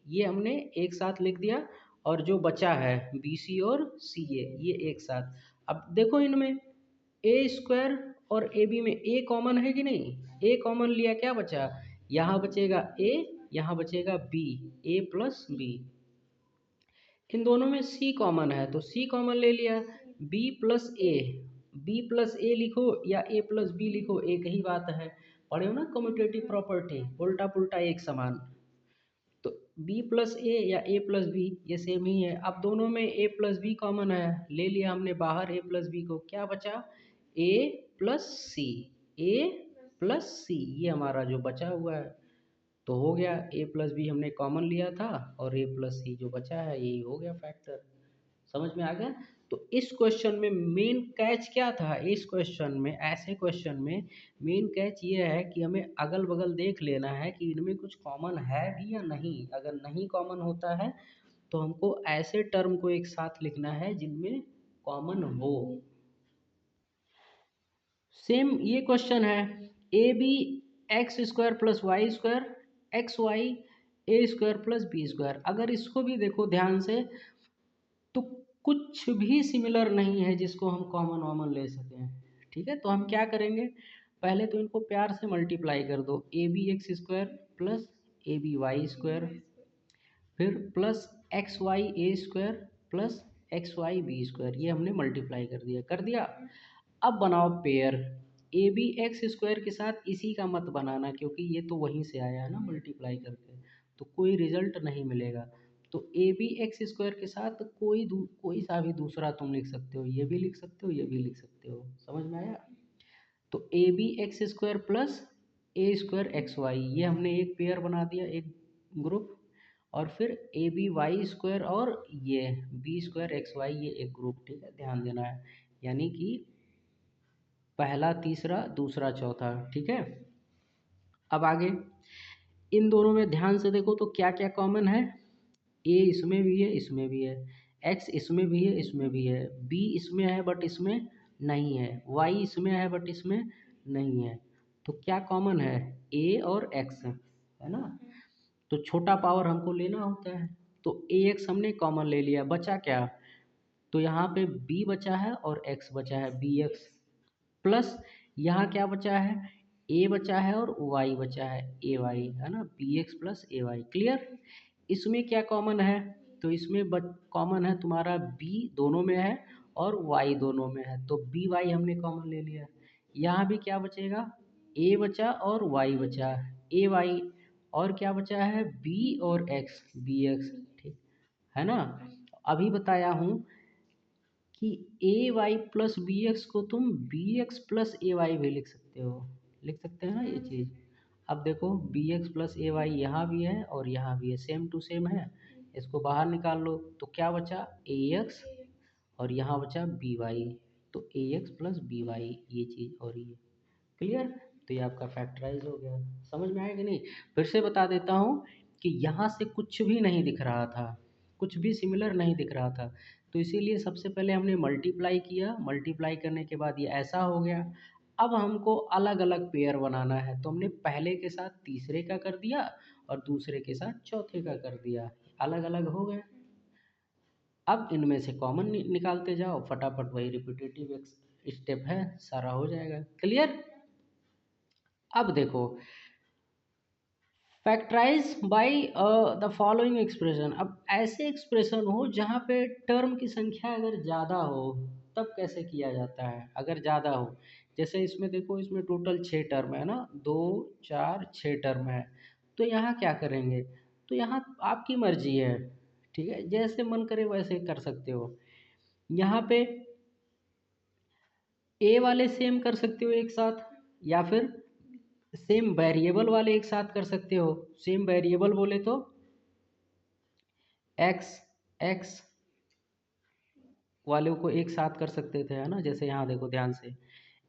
ये हमने एक साथ लिख दिया, और जो बचा है बी सी और सी ए ये एक साथ। अब देखो इनमें ए स्क्वायर और ए बी में ए कॉमन है कि नहीं, ए कॉमन लिया, क्या बचा, यहाँ बचेगा ए, यहाँ बचेगा बी, ए प्लस बी। इन दोनों में सी कॉमन है तो सी कॉमन ले लिया, B plus A, B plus ए लिखो या ए प्लस बी लिखो, एक ही बात है, पढ़े हो ना कम्यूटेटिव प्रॉपर्टी, उल्टा पुल्टा एक समान। तो बी प्लस ए या ए प्लस बी ये सेम ही है। अब दोनों में ए प्लस बी कॉमन है, ले लिया हमने बाहर ए प्लस बी को, क्या बचा, ए प्लस सी, ए प्लस सी, ये हमारा जो बचा हुआ है। तो हो गया, ए प्लस बी हमने कॉमन लिया था और ए प्लस सी जो बचा है यही हो गया फैक्टर। समझ में आ गया? तो इस क्वेश्चन में मेन कैच क्या था, इस क्वेश्चन में, ऐसे क्वेश्चन में मेन कैच ये है कि हमें अगल बगल देख लेना है कि इनमें कुछ कॉमन है भी या नहीं। अगर नहीं कॉमन होता है तो हमको ऐसे टर्म को एक साथ लिखना है जिनमें कॉमन हो। सेम ये क्वेश्चन है, A B x square plus y square x Y A square plus b square. अगर इसको भी देखो ध्यान से तो कुछ भी सिमिलर नहीं है जिसको हम कॉमन वॉमन ले सकें। ठीक है, तो हम क्या करेंगे, पहले तो इनको प्यार से मल्टीप्लाई कर दो, A B x square plus A B Y square, फिर प्लस एक्स वाई ए square plus X Y B square, ये हमने मल्टीप्लाई कर दिया। अब बनाओ pair, A B x square के साथ इसी का मत बनाना क्योंकि ये तो वहीं से आया है ना मल्टीप्लाई करके, तो कोई रिजल्ट नहीं मिलेगा। तो ए बी एक्स स्क्वायर के साथ कोई सा भी दूसरा तुम लिख सकते हो, ये भी लिख सकते हो, ये भी लिख सकते हो। समझ में आया? तो a B x square plus a square x y ये हमने एक पेयर बना दिया, एक ग्रुप। और फिर ए बी वाई स्क्वायर और ये बी स्क्वायर एक्स वाई ये एक ग्रुप। ठीक है, ध्यान देना है, यानी कि पहला तीसरा दूसरा चौथा। ठीक है, अब आगे इन दोनों में ध्यान से देखो तो क्या क्या कॉमन है, ए इसमें भी है इसमें भी है, एक्स इसमें भी है इसमें भी है, बी इसमें है बट इसमें नहीं है, वाई इसमें है बट इसमें नहीं है। तो क्या कॉमन है, ए और एक्स है ना। तो छोटा पावर हमको लेना होता है, तो ए एक्स हमने कॉमन ले लिया, बचा क्या, तो यहाँ पे बी बचा है और एक्स बचा है, बी एक्स प्लस यहाँ क्या बचा है, ए बचा है और वाई बचा है, ए वाई, है ना, बी एक्स प्लस ए वाई। क्लियर? इसमें क्या कॉमन है, तो इसमें कॉमन है तुम्हारा बी दोनों में है और वाई दोनों में है, तो बी वाई हमने कॉमन ले लिया। यहाँ भी क्या बचेगा, ए बचा और वाई बचा, ए वाई, और क्या बचा है, बी और एक्स, बी एक्स। ठीक है ना। अभी बताया हूँ कि ए वाई प्लस बी एक्स को तुम बी एक्स प्लस ए वाई भी लिख सकते हो, लिख सकते हैं ना ये चीज़। अब देखो बी एक्स प्लस ए वाई यहाँ भी है और यहाँ भी है, सेम टू सेम है, इसको बाहर निकाल लो तो क्या बचा, ए एक्स और यहाँ बचा बी वाई, तो ए एक्स प्लस बी वाई ये चीज़ और ये। क्लियर? तो ये आपका फैक्टराइज हो गया। समझ में आया कि नहीं? फिर से बता देता हूँ कि यहाँ से कुछ भी नहीं दिख रहा था, कुछ भी सिमिलर नहीं दिख रहा था। तो इसीलिए सबसे पहले हमने मल्टीप्लाई किया, मल्टीप्लाई करने के बाद ये ऐसा हो गया। अब हमको अलग अलग पेयर बनाना है, तो हमने पहले के साथ तीसरे का कर दिया और दूसरे के साथ चौथे का कर दिया, अलग अलग हो गए। अब इनमें से कॉमन निकालते जाओ, फटाफट वही रिपीटेटिव स्टेप है, सारा हो जाएगा। क्लियर? अब देखो, factorise by the following expression. अब ऐसे एक्सप्रेशन हो जहाँ पे टर्म की संख्या अगर ज़्यादा हो, तब कैसे किया जाता है? अगर ज़्यादा हो, जैसे इसमें देखो, इसमें टोटल 6 टर्म है ना, 2 4 6 टर्म है। तो यहाँ क्या करेंगे? तो यहाँ आपकी मर्जी है, ठीक है, जैसे मन करे वैसे कर सकते हो। यहाँ पे ए वाले सेम कर सकते हो एक साथ, या फिर सेम वेरिएबल वाले एक साथ कर सकते हो। सेम वेरिएबल बोले तो एक्स एक्स वाले को एक साथ कर सकते थे, है ना। जैसे यहाँ देखो ध्यान से,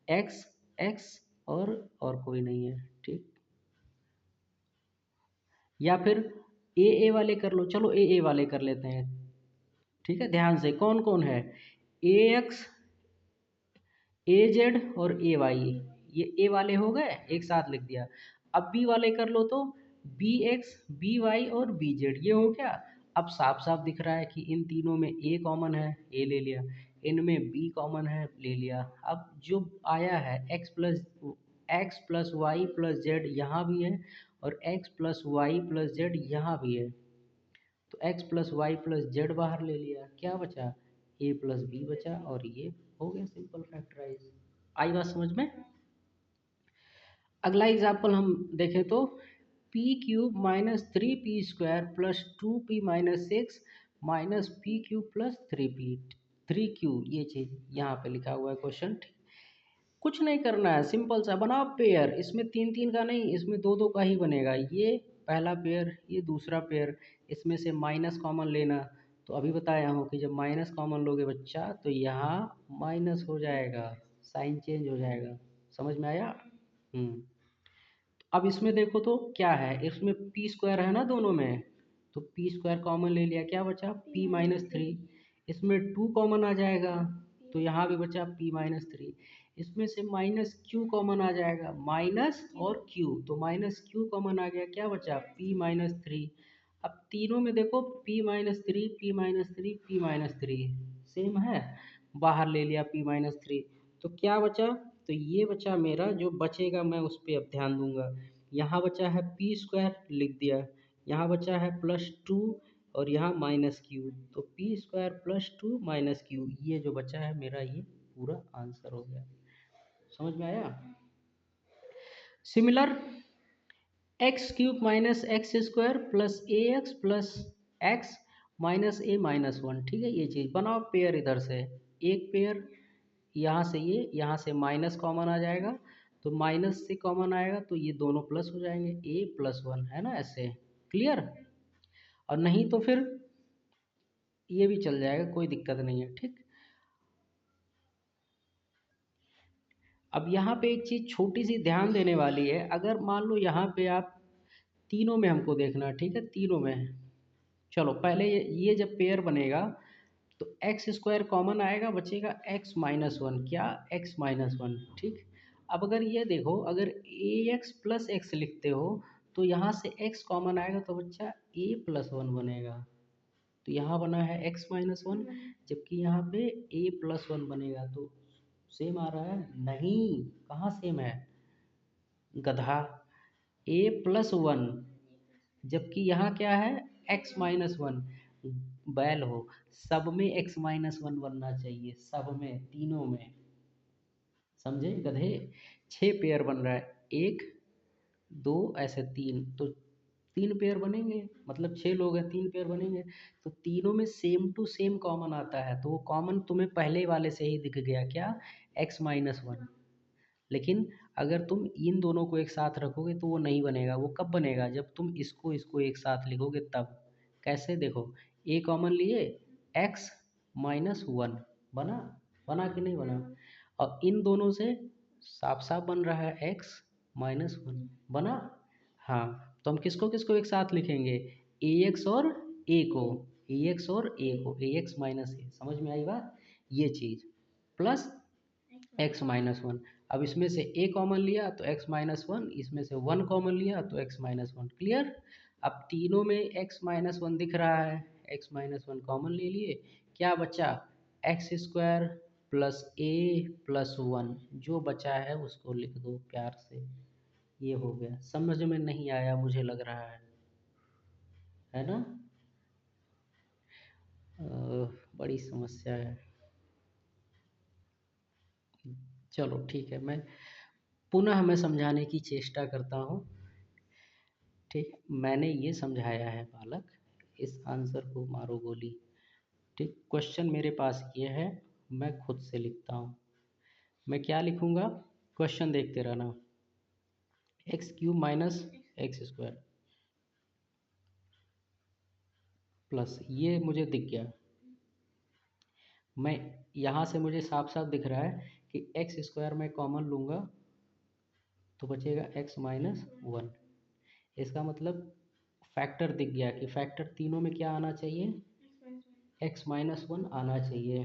एक्स एक्स और कोई नहीं है, ठीक। या फिर ए वाले कर लो, चलो ए वाले कर लेते हैं, ठीक है। ध्यान से, कौन कौन है? ए एक्स, ए जेड और ए वाई, ये ए वाले हो गए, एक साथ लिख दिया। अब बी वाले कर लो, तो बी एक्स, बी वाई और बी जेड, ये हो गया। अब साफ साफ दिख रहा है कि इन तीनों में ए कॉमन है, ए ले लिया, इनमें बी कॉमन है, ले लिया। अब जो आया है x plus y plus z यहाँ भी है, और x plus y plus z यहाँ भी है। तो x plus y plus z बाहर ले लिया, क्या बचा? ए प्लस बी बचा, और ये हो गया सिंपल फैक्टराइज। आई बात समझ में? अगला एग्जाम्पल हम देखें तो, P cube minus 3p² plus 2p-6 minus P cube plus 3p 3q, ये चीज़ यहाँ पे लिखा हुआ है क्वेश्चन। कुछ नहीं करना है, सिंपल सा बनाओ पेयर। इसमें तीन तीन का नहीं, इसमें दो दो का ही बनेगा। ये पहला पेयर, ये दूसरा पेयर, इसमें से माइनस कॉमन लेना। तो अभी बताया हूँ कि जब माइनस कॉमन लोगे बच्चा, तो यहाँ माइनस हो जाएगा, साइन चेंज हो जाएगा। समझ में आया? अब इसमें देखो तो क्या है, इसमें p² है ना दोनों में, तो p² कॉमन ले लिया, क्या बचा? p-3। इसमें 2 कॉमन आ जाएगा, तो यहाँ भी बचा p-3। इसमें से माइनस q कॉमन आ जाएगा, माइनस और q, तो माइनस q कॉमन आ गया, क्या बचा? p-3। अब तीनों में देखो p-3 p-3 p-3 सेम है, बाहर ले लिया p-3, तो क्या बचा? तो ये बचा मेरा, जो बचेगा मैं उस पर अब ध्यान दूंगा। यहाँ बचा है p² लिख दिया, यहाँ बचा है +2 और यहाँ -q, तो p² +2 -q, ये जो बचा है मेरा, ये पूरा आंसर हो गया। समझ में आया? Similar, x³ minus x² plus ax plus x minus a-1, ठीक है। ये चीज़ बनाओ पेयर, इधर से एक पेयर, यहाँ से ये, यहाँ से माइनस कॉमन आ जाएगा, तो माइनस से कॉमन आएगा तो ये दोनों प्लस हो जाएंगे, a+1, है ना, ऐसे। क्लियर? और नहीं तो फिर ये भी चल जाएगा, कोई दिक्कत नहीं है, ठीक। अब यहाँ पे एक चीज़ छोटी सी ध्यान देने वाली है। अगर मान लो यहाँ पे आप तीनों में हमको देखना, ठीक है, तीनों में। चलो पहले ये जब पेयर बनेगा, तो x² कॉमन आएगा, बचेगा x-1, क्या? x-1, ठीक। अब अगर ये देखो, अगर ax प्लस एक्स लिखते हो, तो यहाँ से x कॉमन आएगा, तो बच्चा a+1 बनेगा। तो यहाँ बना है x-1, जबकि यहाँ पे a+1 बनेगा, तो सेम आ रहा है? नहीं, कहाँ सेम है गधा? a+1, जबकि यहाँ क्या है? x-1। बैल हो, सब में x-1 बनना चाहिए, सब में, तीनों में। समझे गधे? 6 पेयर बन रहा है, एक दो ऐसे तीन, तो 3 पेयर बनेंगे, मतलब 6 लोग हैं, 3 पेयर बनेंगे। तो तीनों में सेम टू सेम कॉमन आता है, तो वो कॉमन तुम्हें पहले वाले से ही दिख गया, क्या? x-1। लेकिन अगर तुम इन दोनों को एक साथ रखोगे तो वो नहीं बनेगा। वो कब बनेगा? जब तुम इसको इसको एक साथ लिखोगे तब। कैसे? देखो, a कॉमन लिए, x-1 बना, बना कि नहीं बना? और इन दोनों से साफ साफ बन रहा है x-1, बना। हाँ, तो हम किसको किसको एक साथ लिखेंगे? ax और a को, ए एक्स और ए को, ए एक्स माइनस ए, समझ में आई बात, ये चीज़ प्लस एक्स माइनस वन। अब इसमें से ए कॉमन लिया तो एक्स माइनस वन, इसमें से वन कॉमन लिया तो एक्स माइनस वन, क्लियर। अब तीनों में एक्स माइनस वन दिख रहा है, एक्स माइनस वन कॉमन ले लिए, क्या बचा, एक्स स्क्वायर प्लस ए प्लस वन, जो बचा है उसको लिख दो प्यार से, ये हो गया। समझ में नहीं आया मुझे लग रहा है ना। बड़ी समस्या है। चलो ठीक है, मैं समझाने की चेष्टा करता हूँ। ठीक, मैंने ये समझाया है बालक, इस आंसर को मारो गोली। ठीक, क्वेश्चन मेरे पास ये है, मैं खुद से लिखता हूँ। मैं क्या लिखूँगा, क्वेश्चन देखते रहना, x cube minus x square plus, ये मुझे दिख गया। मैं यहाँ से मुझे साफ साफ दिख रहा है कि एक्स स्क्वायर में कॉमन लूँगा तो बचेगा एक्स माइनस वन। इसका मतलब फैक्टर दिख गया कि फैक्टर तीनों में क्या आना चाहिए, एक्स माइनस वन आना चाहिए।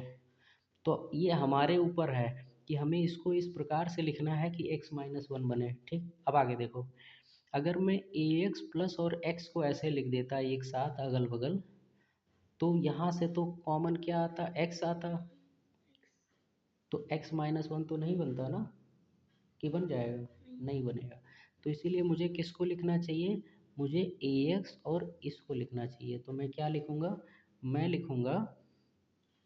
तो ये हमारे ऊपर है कि हमें इसको इस प्रकार से लिखना है कि एक्स माइनस वन बने। ठीक, अब आगे देखो, अगर मैं ए एक्स प्लस और एक्स को ऐसे लिख देता एक साथ अगल बगल, तो यहाँ से तो कॉमन क्या आता, एक्स आता, तो एक्स माइनस वन तो नहीं बनता ना, कि बन जाएगा, नहीं बनेगा। तो इसीलिए मुझे किसको लिखना चाहिए, मुझे ए एक्स और इसको लिखना चाहिए। तो मैं क्या लिखूँगा, मैं लिखूँगा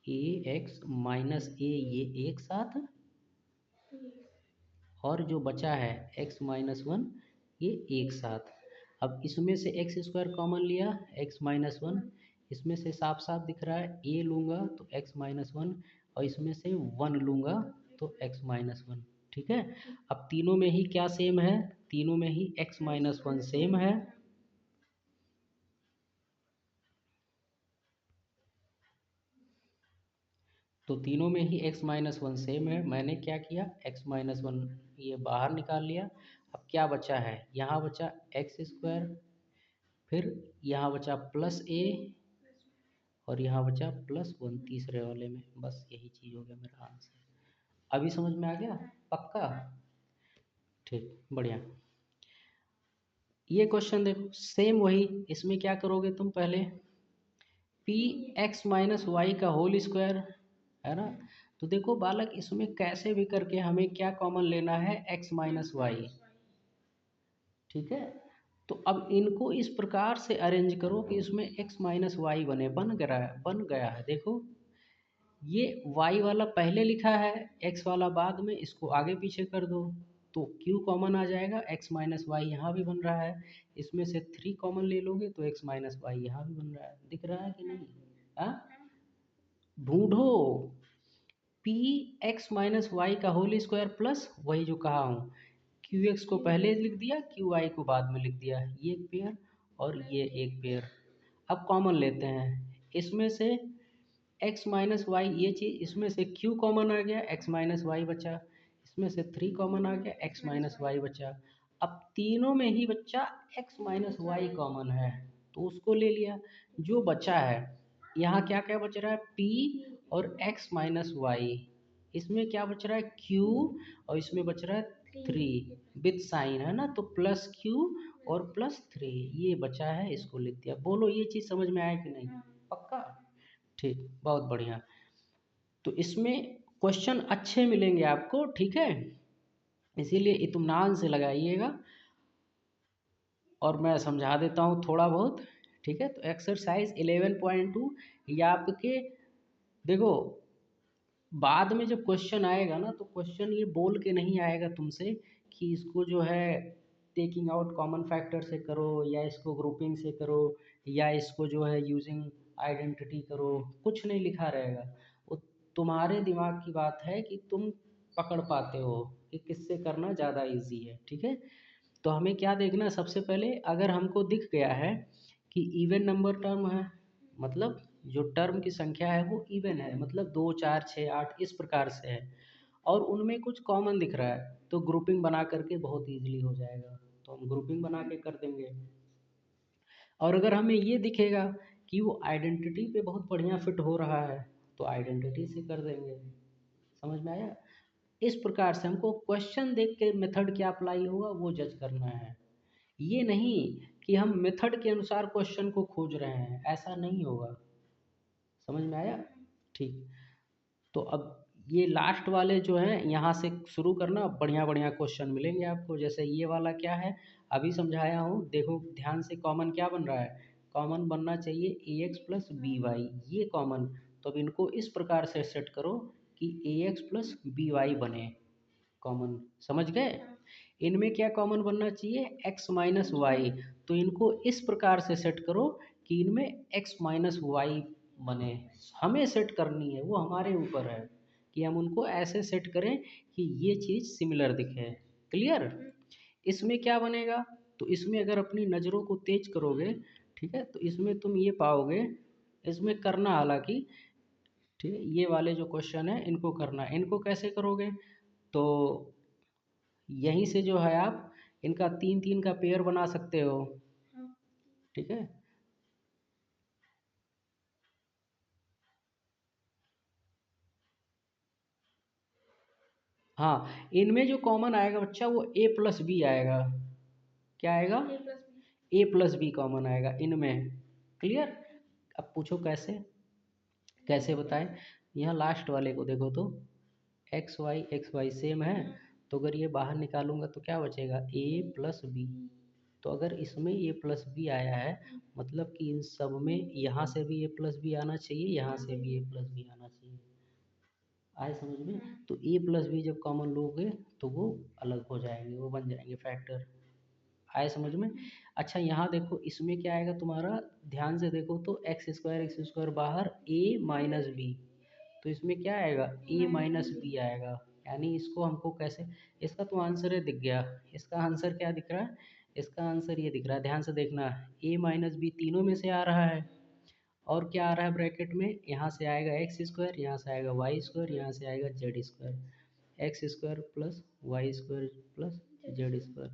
ए एक्स माइनस ए, ये एक साथ, और जो बचा है एक्स माइनस वन, ये एक साथ। अब इसमें से एक्स स्क्वायर कॉमन लिया, एक्स माइनस वन, इसमें से साफ साफ दिख रहा है ए लूँगा तो एक्स माइनस वन, और इसमें से वन लूँगा तो एक्स माइनस वन। ठीक है, अब तीनों में ही क्या सेम है, तीनों में ही एक्स माइनस वन सेम है, तो तीनों में ही x माइनस वन सेम है। मैंने क्या किया, x माइनस वन ये बाहर निकाल लिया। अब क्या बचा है, यहाँ बचा एक्स स्क्वायर, फिर यहाँ बचा प्लस ए, और यहाँ बचा प्लस वन तीसरे वाले में। बस यही चीज़ हो गया मेरा आंसर। अभी समझ में आ गया, पक्का। ठीक, बढ़िया। ये क्वेश्चन देखो, सेम वही, इसमें क्या करोगे तुम, पहले पी एक्स माइनस वाई का होल स्क्वायर, है ना। तो देखो बालक, इसमें कैसे भी करके हमें क्या कॉमन लेना है, एक्स माइनस वाई। ठीक है, तो अब इनको इस प्रकार से अरेंज करो कि इसमें एक्स माइनस वाई बने, बन गया है। देखो, ये y वाला पहले लिखा है, x वाला बाद में, इसको आगे पीछे कर दो तो q कॉमन आ जाएगा, x माइनस वाई यहाँ भी बन रहा है। इसमें से 3 कॉमन ले लोगे तो x माइनस वाई यहाँ भी बन रहा है। दिख रहा है कि नहीं, हाँ, ढूंढो पी एक्स माइनस वाई का होल स्क्वायर प्लस वही जो कहा हूँ, क्यू एक्स को पहले लिख दिया, क्यू वाई को बाद में लिख दिया, ये एक पेयर और ये एक पेयर। अब कॉमन लेते हैं, इसमें से x माइनस वाई, ये चीज़, इसमें से q कॉमन आ गया, x माइनस वाई बचा, इसमें से 3 कॉमन आ गया, x माइनस वाई बचा। अब तीनों में ही बच्चा x माइनस वाई कॉमन है, तो उसको ले लिया। जो बचा है, यहाँ क्या क्या बच रहा है, p और x माइनस वाई, इसमें क्या बच रहा है, q, और इसमें बच रहा है 3 विथ साइन, है ना, तो प्लस q और प्लस 3 ये बचा है, इसको लिख दिया। बोलो ये चीज़ समझ में आया कि नहीं, पक्का। ठीक, बहुत बढ़िया। तो इसमें क्वेश्चन अच्छे मिलेंगे आपको, ठीक है, इसीलिए इत्मीनान से लगाइएगा, और मैं समझा देता हूँ थोड़ा बहुत। ठीक है, तो एक्सरसाइज 11.2 ये आपके, देखो बाद में जब क्वेश्चन आएगा ना, तो क्वेश्चन ये बोल के नहीं आएगा तुमसे कि इसको जो है टेकिंग आउट कॉमन फैक्टर से करो, या इसको ग्रुपिंग से करो, या इसको जो है यूजिंग आइडेंटिटी करो, कुछ नहीं लिखा रहेगा। वो तुम्हारे दिमाग की बात है कि तुम पकड़ पाते हो कि किससे करना ज़्यादा इजी है। ठीक है, तो हमें क्या देखना है, सबसे पहले अगर हमको दिख गया है कि इवन नंबर टर्म है, मतलब जो टर्म की संख्या है वो इवन है, मतलब 2 4 6 8 इस प्रकार से है, और उनमें कुछ कॉमन दिख रहा है, तो ग्रुपिंग बना करके बहुत इजीली हो जाएगा, तो हम ग्रुपिंग बना के कर देंगे। और अगर हमें ये दिखेगा कि वो आइडेंटिटी पे बहुत बढ़िया फिट हो रहा है, तो आइडेंटिटी से कर देंगे। समझ में आया? इस प्रकार से हमको क्वेश्चन देख के मेथड क्या अप्लाई होगा वो जज करना है। ये नहीं कि हम मेथड के अनुसार क्वेश्चन को खोज रहे हैं, ऐसा नहीं होगा। समझ में आया? ठीक। तो अब ये लास्ट वाले जो हैं यहाँ से शुरू करना, बढ़िया बढ़िया क्वेश्चन मिलेंगे आपको। जैसे ये वाला क्या है, अभी समझाया हूँ, देखो ध्यान से। कॉमन क्या बन रहा है? कॉमन बनना चाहिए a x plus b y, ये कॉमन। तो अब इनको इस प्रकार से सेट करो कि ए एक्स प्लस बी वाई बने कॉमन। समझ गए? इनमें क्या कॉमन बनना चाहिए? X minus y. तो इनको इस प्रकार से सेट करो कि इनमें एक्स माइनस वाई बने। हमें सेट करनी है, वो हमारे ऊपर है कि हम उनको ऐसे सेट करें कि ये चीज़ सिमिलर दिखे। क्लियर? इसमें क्या बनेगा? तो इसमें अगर अपनी नज़रों को तेज करोगे, ठीक है, तो इसमें तुम ये पाओगे, इसमें करना हालांकि, ठीक है, ये वाले जो क्वेश्चन है इनको करना। इनको कैसे करोगे? तो यहीं से जो है आप इनका तीन तीन का पेयर बना सकते हो। ठीक है। हाँ, इनमें जो कॉमन आएगा बच्चा वो ए प्लस बी आएगा। क्या आएगा? ए प्लस बी कॉमन आएगा इनमें। क्लियर? अब पूछो कैसे, कैसे बताएं? यहाँ लास्ट वाले को देखो तो एक्स वाई सेम है, तो अगर ये बाहर निकालूंगा तो क्या बचेगा? ए प्लस बी। तो अगर इसमें ए प्लस बी आया है, मतलब कि इन सब में यहाँ से भी ए प्लस बी आना चाहिए, यहाँ से भी ए प्लस बी आना चाहिए। आए समझ में? तो ए प्लस बी जब कॉमन लोगे तो वो अलग हो जाएंगे, वो बन जाएंगे फैक्टर। आए समझ में? अच्छा यहाँ देखो, इसमें क्या आएगा तुम्हारा, ध्यान से देखो तो एक्स स्क्वायर बाहर ए माइनस बी, तो इसमें क्या आएगा? ए माइनस बी आएगा। यानी इसको हमको कैसे, इसका तो आंसर है दिख गया। इसका आंसर क्या दिख रहा है? इसका आंसर ये दिख रहा है, ध्यान से देखना। ए माइनस बी तीनों में से आ रहा है, और क्या आ रहा है ब्रैकेट में? यहाँ से आएगा एक्स स्क्वायर, यहाँ से आएगा वाई स्क्वायर, यहाँ से आएगा z square. X square plus y square plus z square,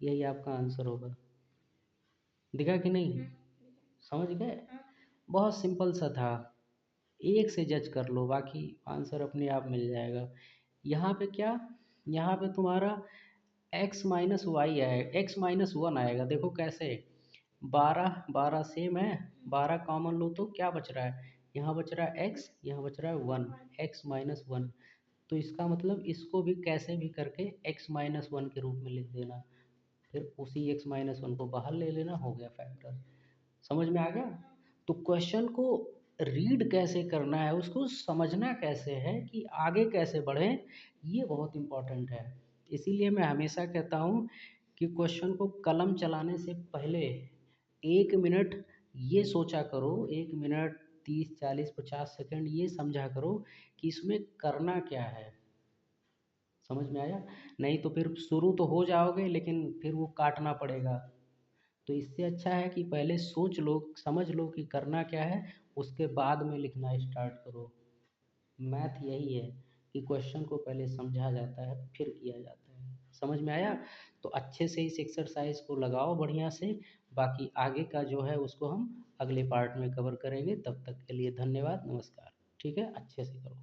यही आपका आंसर होगा। दिखा कि नहीं? समझ गए? बहुत सिंपल सा था। एक से जज कर लो, बाकी आंसर अपने आप मिल जाएगा। यहाँ पे क्या, यहाँ पे तुम्हारा एक्स माइनस वाई आएगा, एक्स माइनस वन आएगा। देखो कैसे, बारह बारह सेम है, बारह कॉमन लो तो क्या बच रहा है? यहाँ बच रहा है एक्स, यहाँ बच रहा है वन, एक्स माइनस वन। तो इसका मतलब इसको भी कैसे भी करके एक्स माइनस वन के रूप में लिख देना, फिर उसी एक्स माइनस वन को बाहर ले लेना, हो गया फैक्टर। समझ में आ गया? तो क्वेश्चन को रीड कैसे करना है, उसको समझना कैसे है कि आगे कैसे बढ़ें, ये बहुत इम्पोर्टेंट है। इसीलिए मैं हमेशा कहता हूँ कि क्वेश्चन को कलम चलाने से पहले 1 मिनट ये सोचा करो, 1 मिनट 30 40 50 सेकंड ये समझा करो कि इसमें करना क्या है। समझ में आया? नहीं तो फिर शुरू तो हो जाओगे लेकिन फिर वो काटना पड़ेगा। तो इससे अच्छा है कि पहले सोच लो, समझ लो कि करना क्या है, उसके बाद में लिखना स्टार्ट करो। मैथ यही है कि क्वेश्चन को पहले समझा जाता है फिर किया जाता है। समझ में आया? तो अच्छे से इस एक्सरसाइज को लगाओ बढ़िया से। बाकी आगे का जो है उसको हम अगले पार्ट में कवर करेंगे। तब तक के लिए धन्यवाद, नमस्कार। ठीक है, अच्छे से करो।